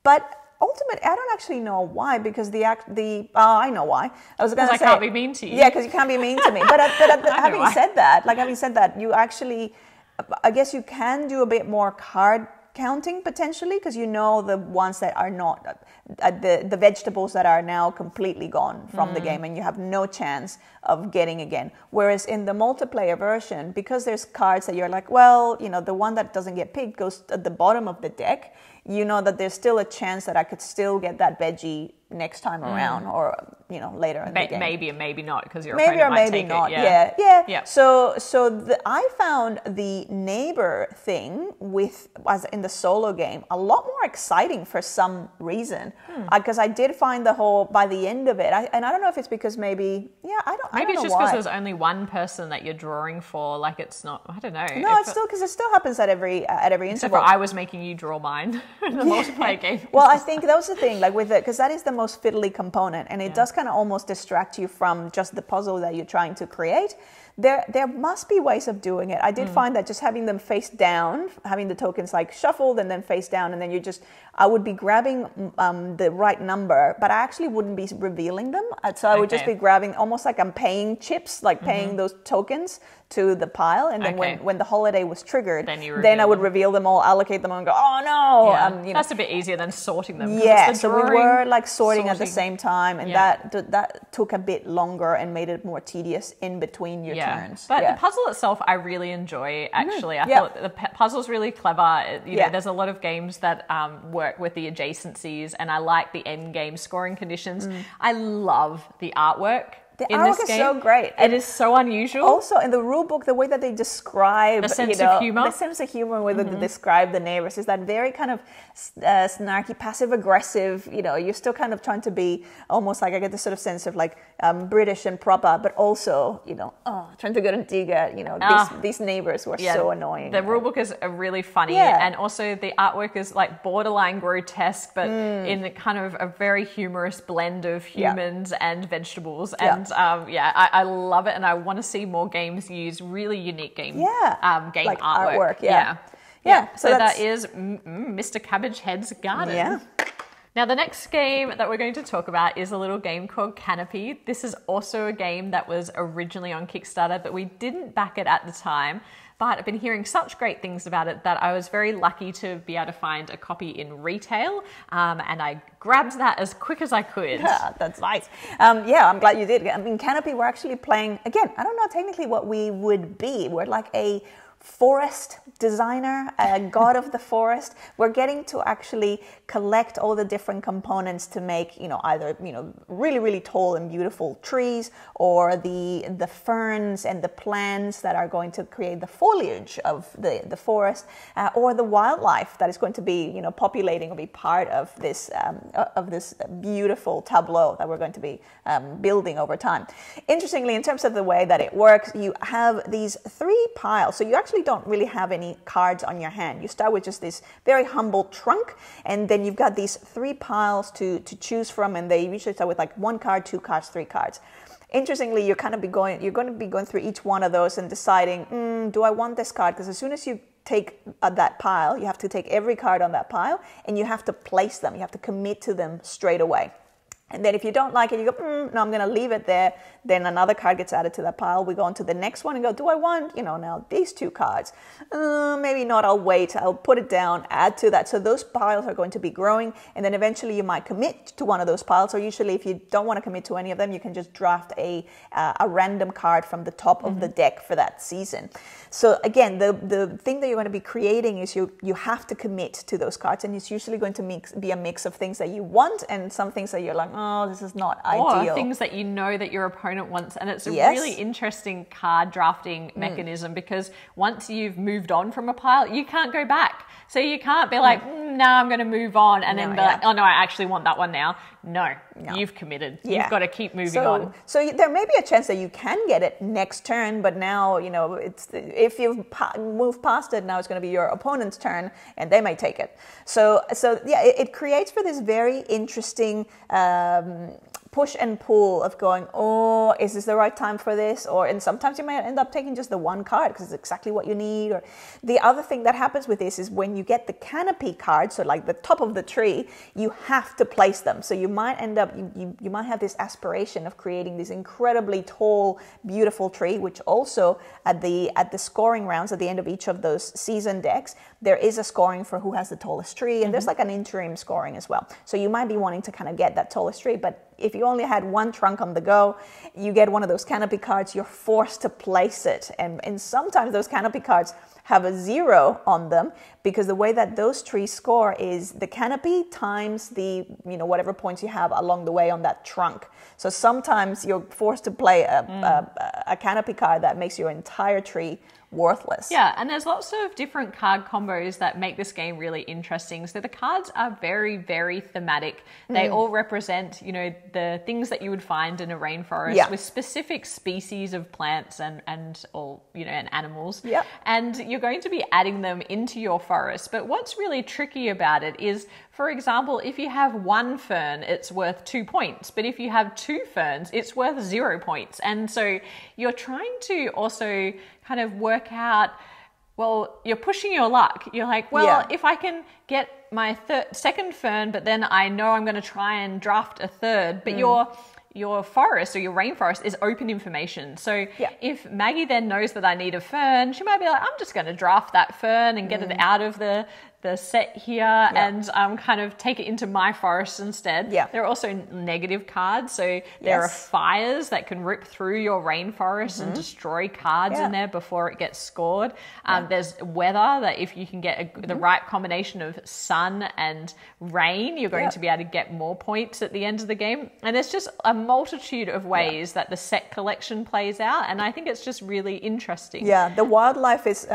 but ultimately I don't actually know why, because I know why. I was going to say, I can't be mean to you. Yeah, because you can't be mean to me. But having said that, you actually, I guess you can do a bit more card counting potentially, because the ones that are not the vegetables that are now completely gone from the game, and you have no chance of getting again. Whereas in the multiplayer version, because there's cards that you're like, well, the one that doesn't get picked goes at the bottom of the deck, that there's still a chance that I could still get that veggie next time around, or later in the game. Maybe and maybe not, because your maybe opponent or might maybe take not. it. Yeah. So I found the neighbor thing as in the solo game a lot more exciting for some reason, because I did find the whole, by the end of it, and I don't know if it's because maybe it's just because there's only one person that you're drawing for. Like it's not, I don't know. No, it's still, because it still happens at every interval. Except for I was making you draw mine in the multiplayer game. Well, I think that was the thing, like with it, because that is the most fiddly component, and it does kind of almost distract you from just the puzzle that you're trying to create. There must be ways of doing it. I did find that just having them face down, having the tokens like shuffled and then face down, and then I would be grabbing the right number, but I actually wouldn't be revealing them. So I would just be grabbing, almost like I'm paying chips, like paying those tokens to the pile, and then when the holiday was triggered, then I would reveal them all, allocate them, and go, oh no! That's a bit easier than sorting them. Yeah, so we were like sorting at the same time, and that took a bit longer and made it more tedious in between your turns. But the puzzle itself, I really enjoy. Actually, I thought the puzzle's really clever. There's a lot of games that work with the adjacencies, and I like the end game scoring conditions. I love the artwork. The artwork is so great. It is so unusual. Also, in the rule book, the way that they describe the sense of humor, with they describe the neighbors is that very kind of snarky, passive aggressive. You're still kind of trying to be almost like, I get this sort of sense of like British and proper, but also trying to go to Diga. These neighbors were so annoying. The rule book is really funny, and also the artwork is like borderline grotesque, but in kind of a very humorous blend of humans and vegetables. And I love it, and I want to see more games use really unique game like artwork. So that is Mr. Cabbagehead's Garden. Yeah. Now, the next game that we're going to talk about is a little game called Canopy. This is also a game that was originally on Kickstarter, but we didn't back it at the time. But I've been hearing such great things about it that I was very lucky to be able to find a copy in retail, and I grabbed that as quick as I could. Yeah, that's nice. I'm glad you did. I mean, Canopy, we're actually playing, again, I don't know technically what we would be. We're like a forest designer, a god of the forest. We're getting to actually collect all the different components to make, either, really, really tall and beautiful trees, or the ferns and the plants that are going to create the foliage of the forest, or the wildlife that is going to be, populating or be part of this beautiful tableau that we're going to be building over time. Interestingly, in terms of the way that it works, you have these 3 piles. So you actually actually don't really have any cards on your hand. You start with just this very humble trunk, and then you've got these 3 piles to choose from, and they usually start with like 1 card, 2 cards, 3 cards. Interestingly, you're going to be going through each one of those and deciding, do I want this card? Because as soon as you take that pile, you have to take every card on that pile, and you have to place them. You have to commit to them straight away. And then if you don't like it, you go, no, I'm going to leave it there. Then another card gets added to that pile. We go on to the next one and go, do I want, now these 2 cards? Maybe not, I'll wait. I'll put it down, add to that. So those piles are going to be growing. And then eventually you might commit to one of those piles. Or usually if you don't want to commit to any of them, you can just draft a random card from the top of the deck for that season. So again, the thing that you're going to be creating is you have to commit to those cards. And it's usually going to be a mix of things that you want and some things that you're like, oh, this is not ideal. Or things that you know that your opponent wants. And it's a really interesting card drafting mechanism, because once you've moved on from a pile, you can't go back. So you can't be like, now I'm going to move on, and then be like, oh no, I actually want that one now. No, you've committed. You've got to keep moving on. So there may be a chance that you can get it next turn, but now, it's if you've moved past it, now it's going to be your opponent's turn, and they may take it. So yeah, it creates for this very interesting push and pull of going, oh, is this the right time for this? And sometimes you might end up taking just the 1 card because it's exactly what you need. Or the other thing that happens with this is when you get the canopy card, so like the top of the tree, you have to place them. So you might end up, you might have this aspiration of creating this incredibly tall, beautiful tree, which also at the scoring rounds at the end of each of those season decks, there is a scoring for who has the tallest tree, and there's like an interim scoring as well. So you might be wanting to kind of get that tallest tree, but if you only had 1 trunk on the go, you get one of those canopy cards, you're forced to place it. And sometimes those canopy cards have a 0 on them, because the way that those trees score is the canopy times the, whatever points you have along the way on that trunk. So sometimes you're forced to play a canopy card that makes your entire tree worthless. Yeah, and there's lots of different card combos that make this game really interesting. So the cards are very, very thematic. They all represent, the things that you would find in a rainforest with specific species of plants and animals. Yep. And you're going to be adding them into your forest. But what's really tricky about it is, for example, if you have 1 fern, it's worth 2 points. But if you have 2 ferns, it's worth 0 points. And so you're trying to also kind of work out, well, you're pushing your luck. You're like, if I can get my second fern, but then I know I'm going to try and draft a third, but your forest or your rainforest is open information. So if Maggie then knows that I need a fern, she might be like, I'm just going to draft that fern and get it out of the set here and kind of take it into my forest instead. Yeah. There are also negative cards. So there are fires that can rip through your rainforest and destroy cards in there before it gets scored. There's weather, that if you can get the right combination of sun and rain, you're going to be able to get more points at the end of the game. And there's just a multitude of ways that the set collection plays out. And I think it's just really interesting. Yeah, the wildlife is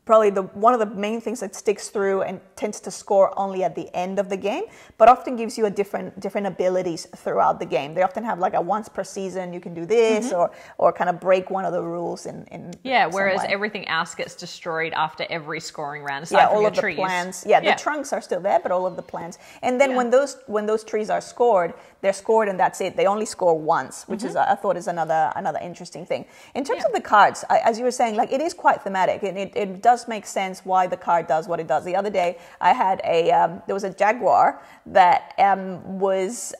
probably one of the main things that sticks through and tends to score only at the end of the game, but often gives you a different abilities throughout the game. They often have like a once per season you can do this, or kind of break one of the rules in whereas everything else gets destroyed after every scoring round. Aside from all your of trees. The plants. The trunks are still there, but all of the plants. And then when those trees are scored, they're scored and that's it. They only score once, which is I thought is another interesting thing. In terms of the cards, as you were saying, like it is quite thematic, and it does make sense why the card does what it does. The other day, I had there was a jaguar that was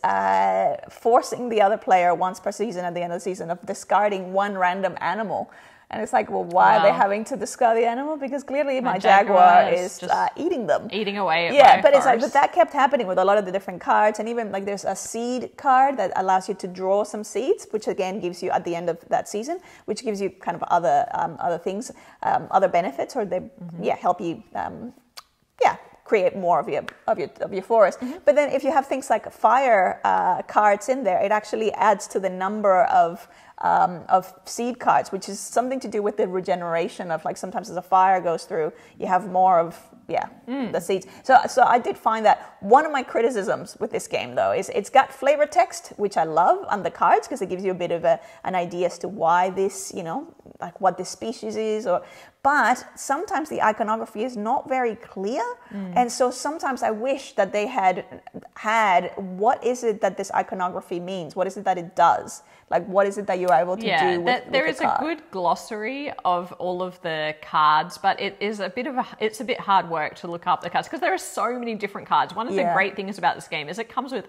forcing the other player once per season at the end of the season of discarding one random animal. And it's like, well, why are they having to discard the animal? Because clearly my jaguar is just eating them. Eating away at my but forest. it's like, but that kept happening with a lot of the different cards. And even like there's a seed card that allows you to draw some seeds, which again gives you at the end of that season, which gives you kind of other things, other benefits, or they help you create more of your forest. But then if you have things like fire cards in there, it actually adds to the number of seed cards, which is something to do with the regeneration of, like, sometimes as a fire goes through, you have more of the seeds. So I did find that one of my criticisms with this game, though, is it's got flavor text, which I love on the cards because it gives you a bit of an idea as to why this, like what this species is, but sometimes the iconography is not very clear. And so sometimes I wish that they had what is it that this iconography means? What is it that it does? Like, what is it that you're able to do with there the is card? a good glossary of all of the cards, but it's a bit hard work to look up the cards because there are so many different cards. One of the great things about this game is it comes with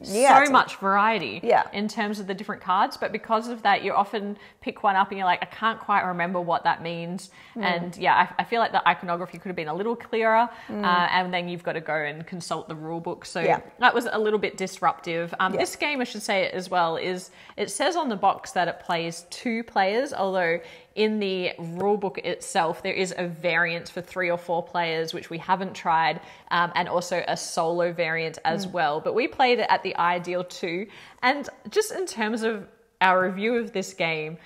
so much variety in terms of the different cards, but because of that, you often pick one up and you're like, I can't quite remember what that means. And I feel like the iconography could have been a little clearer, and then you've got to go and consult the rule book. So that was a little bit disruptive. This game, I should say as well, it says on the box that it plays 2 players, although in the rule book itself, there is a variant for 3 or 4 players, which we haven't tried, and also a solo variant as well. But we played it at the ideal 2. And just in terms of our review of this game,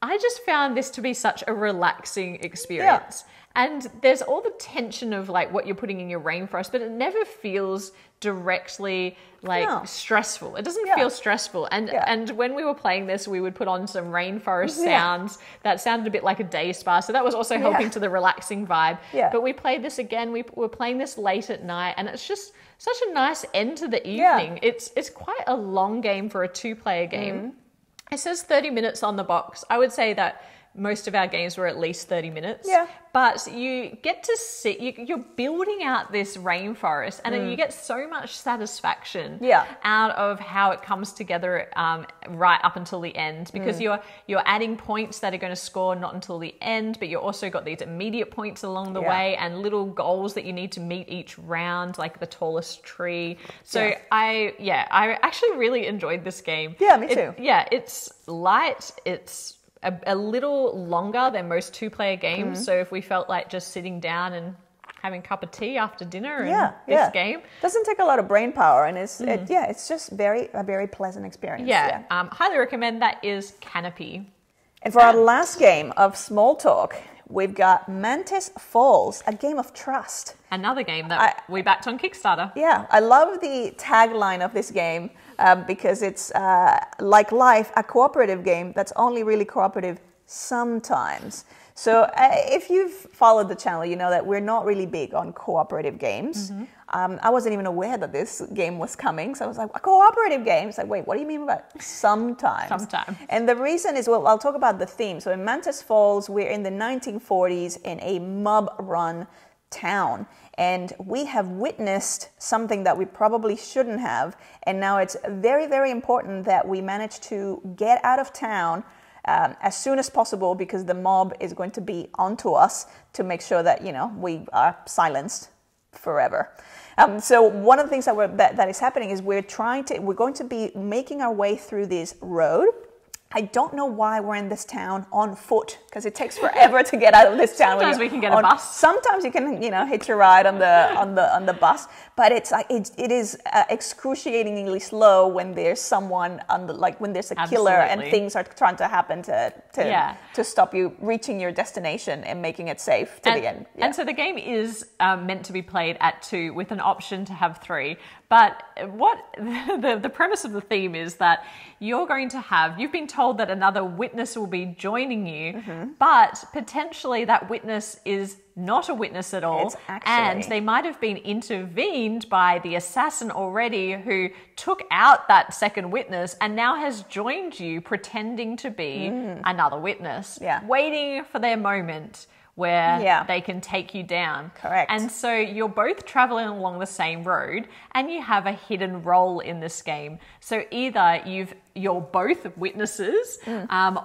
I just found this to be such a relaxing experience. And there's all the tension of like what you're putting in your rainforest, but it never feels directly like stressful. It doesn't feel stressful. And when we were playing this, we would put on some rainforest sounds that sounded a bit like a day spa. So that was also helping to the relaxing vibe. But we played this again. We were playing this late at night, and it's just such a nice end to the evening. It's quite a long game for a 2-player game. It says 30 minutes on the box. I would say that most of our games were at least 30 minutes. But you get to sit, you're building out this rainforest, and you get so much satisfaction out of how it comes together right up until the end, because you're adding points that are going to score not until the end, but you've also got these immediate points along the way and little goals that you need to meet each round, like the tallest tree. So I actually really enjoyed this game. Me too. It's light, it's a little longer than most 2-player games. So if we felt like just sitting down and having a cup of tea after dinner and this game doesn't take a lot of brain power, and it's just a very pleasant experience. Highly recommend. That is Canopy. And for our last game of small talk, we've got Mantis Falls, a game of trust. Another game that we backed on Kickstarter. I love the tagline of this game because it's like life, a cooperative game that's only really cooperative sometimes. So if you've followed the channel, you know that we're not really big on cooperative games. I wasn't even aware that this game was coming. So I was like, a cooperative game? It's like, wait, what do you mean by sometimes? Sometimes. And the reason is, well, I'll talk about the theme. So in Mantis Falls, we're in the 1940s in a mob-run town. And we have witnessed something that we probably shouldn't have. And now it's very, very important that we manage to get out of town as soon as possible, because the mob is going to be onto us to make sure that, we are silenced forever. So one of the things that is happening is we're going to be making our way through this road. I don't know why we're in this town on foot, because it takes forever to get out of this town. Sometimes we can get a bus. Sometimes you can, hitch a ride on the bus, but it's like it is excruciatingly slow when there's someone when there's a killer and things are trying to happen to stop you reaching your destination and making it safe to the end. And so the game is meant to be played at 2 with an option to have 3. But what the premise of the theme is that you've been told that another witness will be joining you, but potentially that witness is not a witness at all, and they might have been intervened by the assassin already, who took out that second witness and now has joined you pretending to be another witness, waiting for their moment where they can take you down. Correct. And so you're both traveling along the same road, and you have a hidden role in this game. So either you're both witnesses,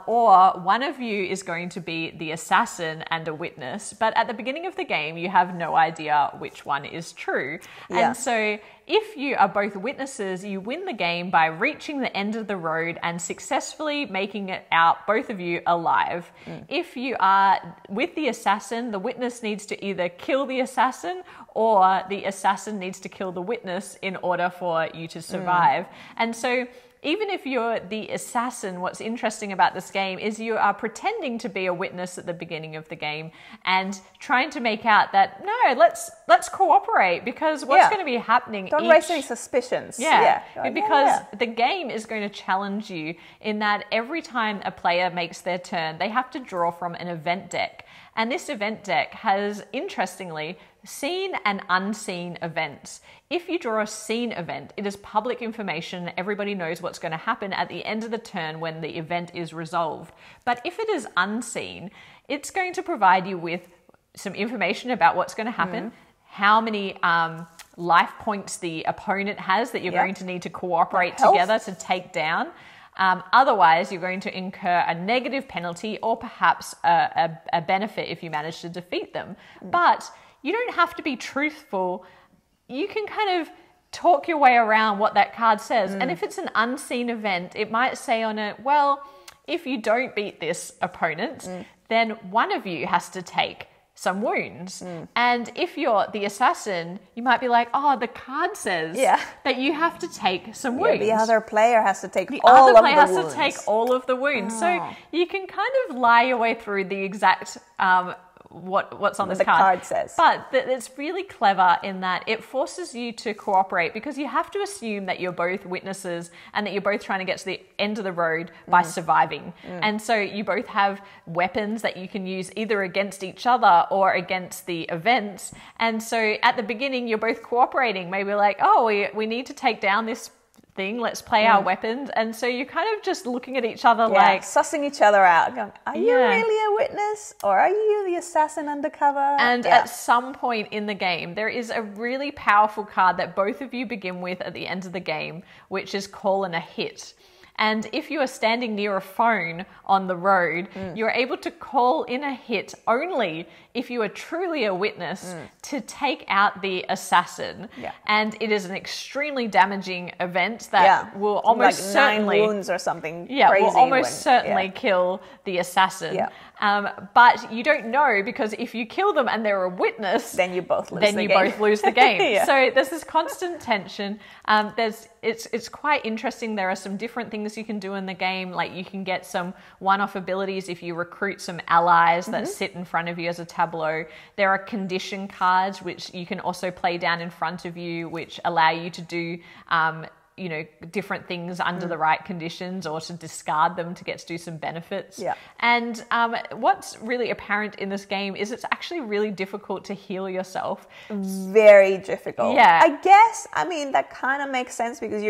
or one of you is going to be the assassin and a witness. But at the beginning of the game, you have no idea which one is true. And so if you are both witnesses, you win the game by reaching the end of the road and successfully making it out, both of you alive. If you are with the assassin, the witness needs to either kill the assassin, or the assassin needs to kill the witness in order for you to survive. And so even if you're the assassin, what's interesting about this game is you are pretending to be a witness at the beginning of the game and trying to make out that, no, let's cooperate, because what's going to be happening... Don't raise any suspicions. Because the game is going to challenge you in that every time a player makes their turn, they have to draw from an event deck. And this event deck has, interestingly, seen and unseen events. If you draw a seen event, it is public information. Everybody knows what's going to happen at the end of the turn when the event is resolved. But if it is unseen, it's going to provide you with some information about what's going to happen, how many life points the opponent has that you're going to need to cooperate together to take down. Otherwise, you're going to incur a negative penalty or perhaps a benefit if you manage to defeat them. But you don't have to be truthful. You can kind of talk your way around what that card says. And if it's an unseen event, it might say on it, well, if you don't beat this opponent, then one of you has to take some wounds. And if you're the assassin, you might be like, oh, the card says that you have to take some wounds. The other player has to take all of the wounds. The other player has to take all of the wounds. So you can kind of lie your way through the exact what's on this card. The card says. But it's really clever in that it forces you to cooperate, because you have to assume that you're both witnesses and that you're both trying to get to the end of the road by surviving. And so you both have weapons that you can use either against each other or against the events. And so at the beginning, you're both cooperating. Maybe like, oh, we need to take down this thing, let's play our weapons. And so you're kind of just looking at each other like... sussing each other out. Going, are you really a witness? Or are you the assassin undercover? And at some point in the game, there is a really powerful card that both of you begin with at the end of the game, which is Call in a Hit. And if you are standing near a phone on the road, you're able to call in a hit only if you are truly a witness to take out the assassin. And it is an extremely damaging event that will almost like certainly... 9 wounds or something crazy. Will almost certainly kill the assassin. But you don't know, because if you kill them and they're a witness... Then you both lose the game. Then you both lose the game. So there's this constant tension. It's quite interesting. There are some different things you can do in the game. Like you can get some one-off abilities if you recruit some allies that sit in front of you as a tableau. There are condition cards which you can also play down in front of you, which allow you to do different things under the right conditions, or to discard them to get to do some benefits. And what's really apparent in this game is it's actually really difficult to heal yourself. Very difficult. I guess, that kind of makes sense, because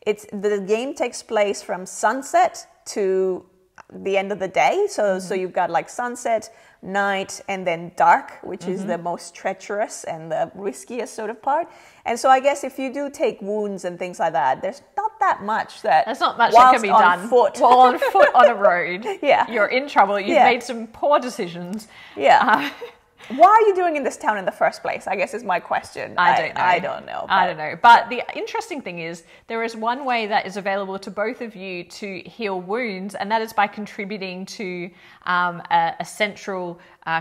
the game takes place from sunset to the end of the day. So you've got like sunset, night, and then dark, which is the most treacherous and the riskiest sort of part. And so I guess if you do take wounds and things like that, there's not that much that can be done. Foot. While on foot on a road, you're in trouble. You've made some poor decisions. Why are you doing in this town in the first place? I guess is my question. I don't know. But the interesting thing is there is one way that is available to both of you to heal wounds, and that is by contributing to a central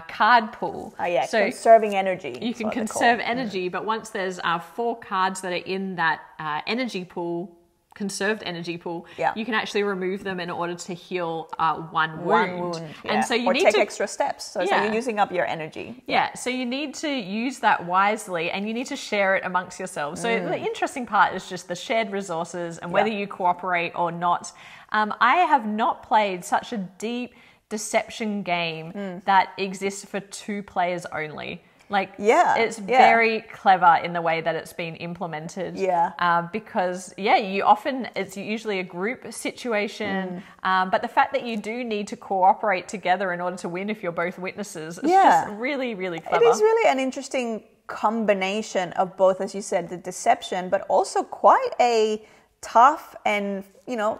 card pool. So conserving energy. You can conserve energy, but once there's 4 cards that are in that energy pool, conserved energy pool, you can actually remove them in order to heal one wound. And so you need take extra steps. So you're using up your energy. So you need to use that wisely, and you need to share it amongst yourselves. So the interesting part is just the shared resources and whether you cooperate or not. I have not played such a deep deception game that exists for 2 players only. It's very clever in the way that it's been implemented. Because it's usually a group situation. But the fact that you do need to cooperate together in order to win if you're both witnesses is just really, really clever. It is really an interesting combination of both, as you said, the deception, but also quite a tough and,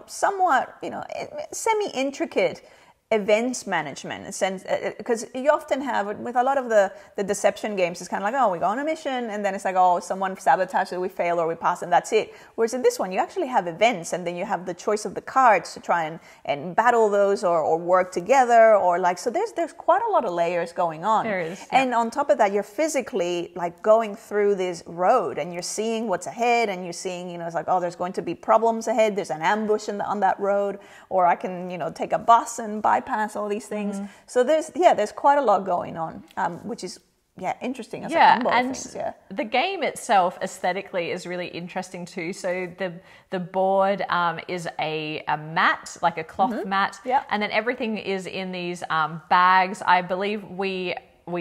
somewhat, semi-intricate events management, because you often have with a lot of the deception games, it's kind of like, oh, we go on a mission and then it's like, oh, someone sabotages it, we fail or we pass and that's it. Whereas in this one you actually have events, and then you have the choice of the cards to try and battle those or work together, or like, so there's quite a lot of layers going on. There is, yeah. And on top of that, you're physically like going through this road and you're seeing what's ahead, and you're seeing, it's like, oh, there's going to be problems ahead, there's an ambush on that road, or I can take a bus and bypass all these things. So there's quite a lot going on, which is interesting as a combo of things. The game itself aesthetically is really interesting too. So the board is a mat, like a cloth mat, and then everything is in these bags. I believe we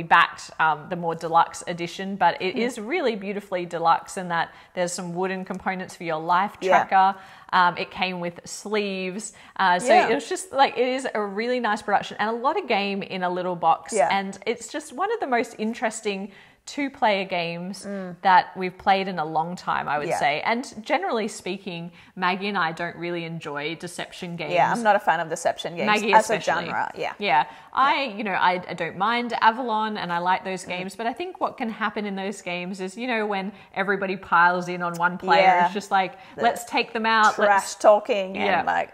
backed the more deluxe edition, but it is really beautifully deluxe in that there's some wooden components for your life tracker. It came with sleeves. It was just like, it is a really nice production and a lot of game in a little box. And it's just one of the most interesting two-player games that we've played in a long time, I would say. And generally speaking, Maggie and I don't really enjoy deception games. Yeah, I'm not a fan of deception games Maggie as especially. a genre. I don't mind Avalon and I like those games, but I think what can happen in those games is, when everybody piles in on one player, it's just like, let's take them out. Trash talking and like,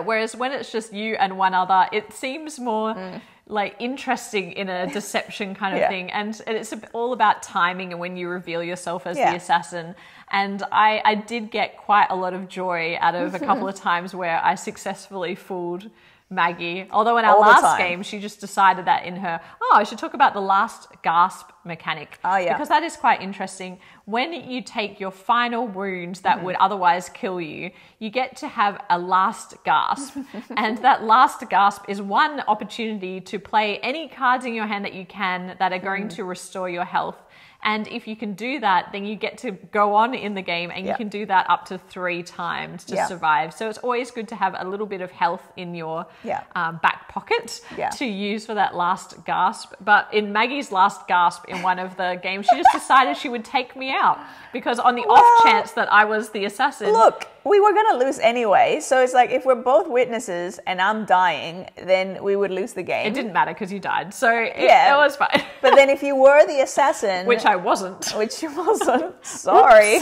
whereas when it's just you and one other, it seems more like interesting in a deception kind of thing, and it's all about timing and when you reveal yourself as the assassin. And I did get quite a lot of joy out of a couple of times where I successfully fooled Maggie, although in our last game she just decided that in her, I should talk about the last gasp mechanic, because that is quite interesting. When you take your final wound that would otherwise kill you, you get to have a last gasp, and that last gasp is one opportunity to play any cards in your hand that you can that are going to restore your health. And if you can do that, then you get to go on in the game, and you can do that up to 3 times to survive. So it's always good to have a little bit of health in your back pocket to use for that last gasp. But in Maggie's last gasp in one of the games, she just decided she would take me out, because on the off chance that I was the assassin. Look, we were going to lose anyway. So it's like, if we're both witnesses and I'm dying, then we would lose the game. It didn't matter because you died. So it was fine. But then if you were the assassin... Which I wasn't. Which you wasn't. Sorry.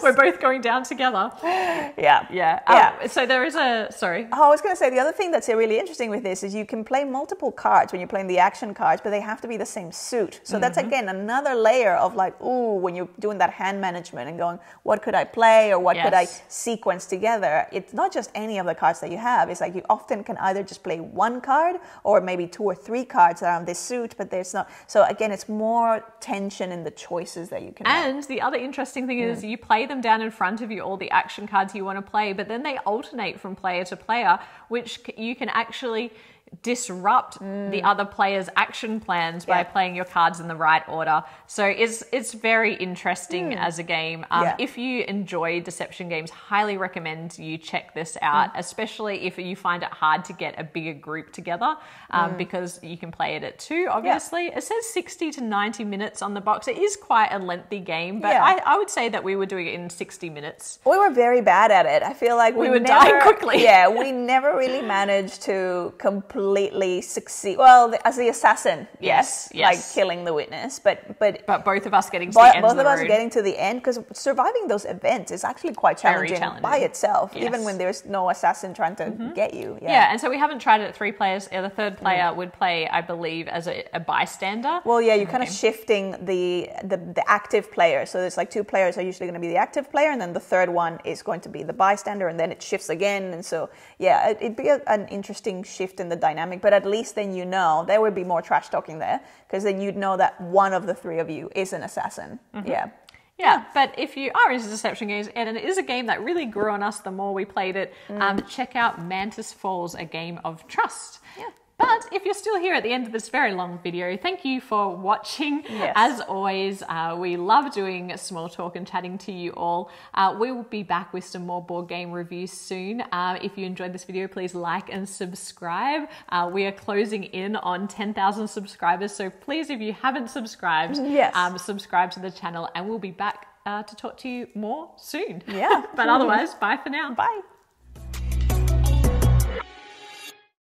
We're both going down together. So there is a... Sorry. Oh, I was going to say, the other thing that's really interesting with this is you can play multiple cards when you're playing the action cards, but they have to be the same suit. So that's, again, another layer of like, when you're doing that hand management and going, what could I play, or what could I sequence together? It's not just any of the cards that you have. It's like you often can either just play one card or maybe 2 or 3 cards that are on this suit, but there's not. So again, it's more tension in the choices that you can make. And the other interesting thing is you play them down in front of you, all the action cards you want to play, but then they alternate from player to player, which you can actually disrupt the other player's action plans by playing your cards in the right order. So it's very interesting as a game. If you enjoy deception games, highly recommend you check this out, especially if you find it hard to get a bigger group together, because you can play it at 2, obviously. It says 60 to 90 minutes on the box. It is quite a lengthy game, but I would say that we were doing it in 60 minutes. We were very bad at it. I feel like we were dying quickly. We never really managed to completely succeed. Well, as the assassin, yes, like killing the witness, but both of us getting to the end. Both of us getting to the end, because surviving those events is actually quite challenging by itself, even when there's no assassin trying to get you. And so we haven't tried it at 3 players. The third player would play, I believe, as a bystander. Well, you're kind of shifting the active player. So there's like 2 players are usually going to be the active player, and then the third one is going to be the bystander, and then it shifts again. And so it'd be an interesting shift in the dynamic. But at least then there would be more trash talking there, because then you'd know that one of the 3 of you is an assassin. But if you are into deception games, and it is a game that really grew on us the more we played it, check out Mantis Falls, a game of trust. But if you're still here at the end of this very long video, thank you for watching. As always, we love doing small talk and chatting to you all. We will be back with some more board game reviews soon. If you enjoyed this video, please like and subscribe. We are closing in on 10,000 subscribers, so please, if you haven't subscribed, subscribe to the channel, and we'll be back to talk to you more soon. But otherwise, bye for now. Bye.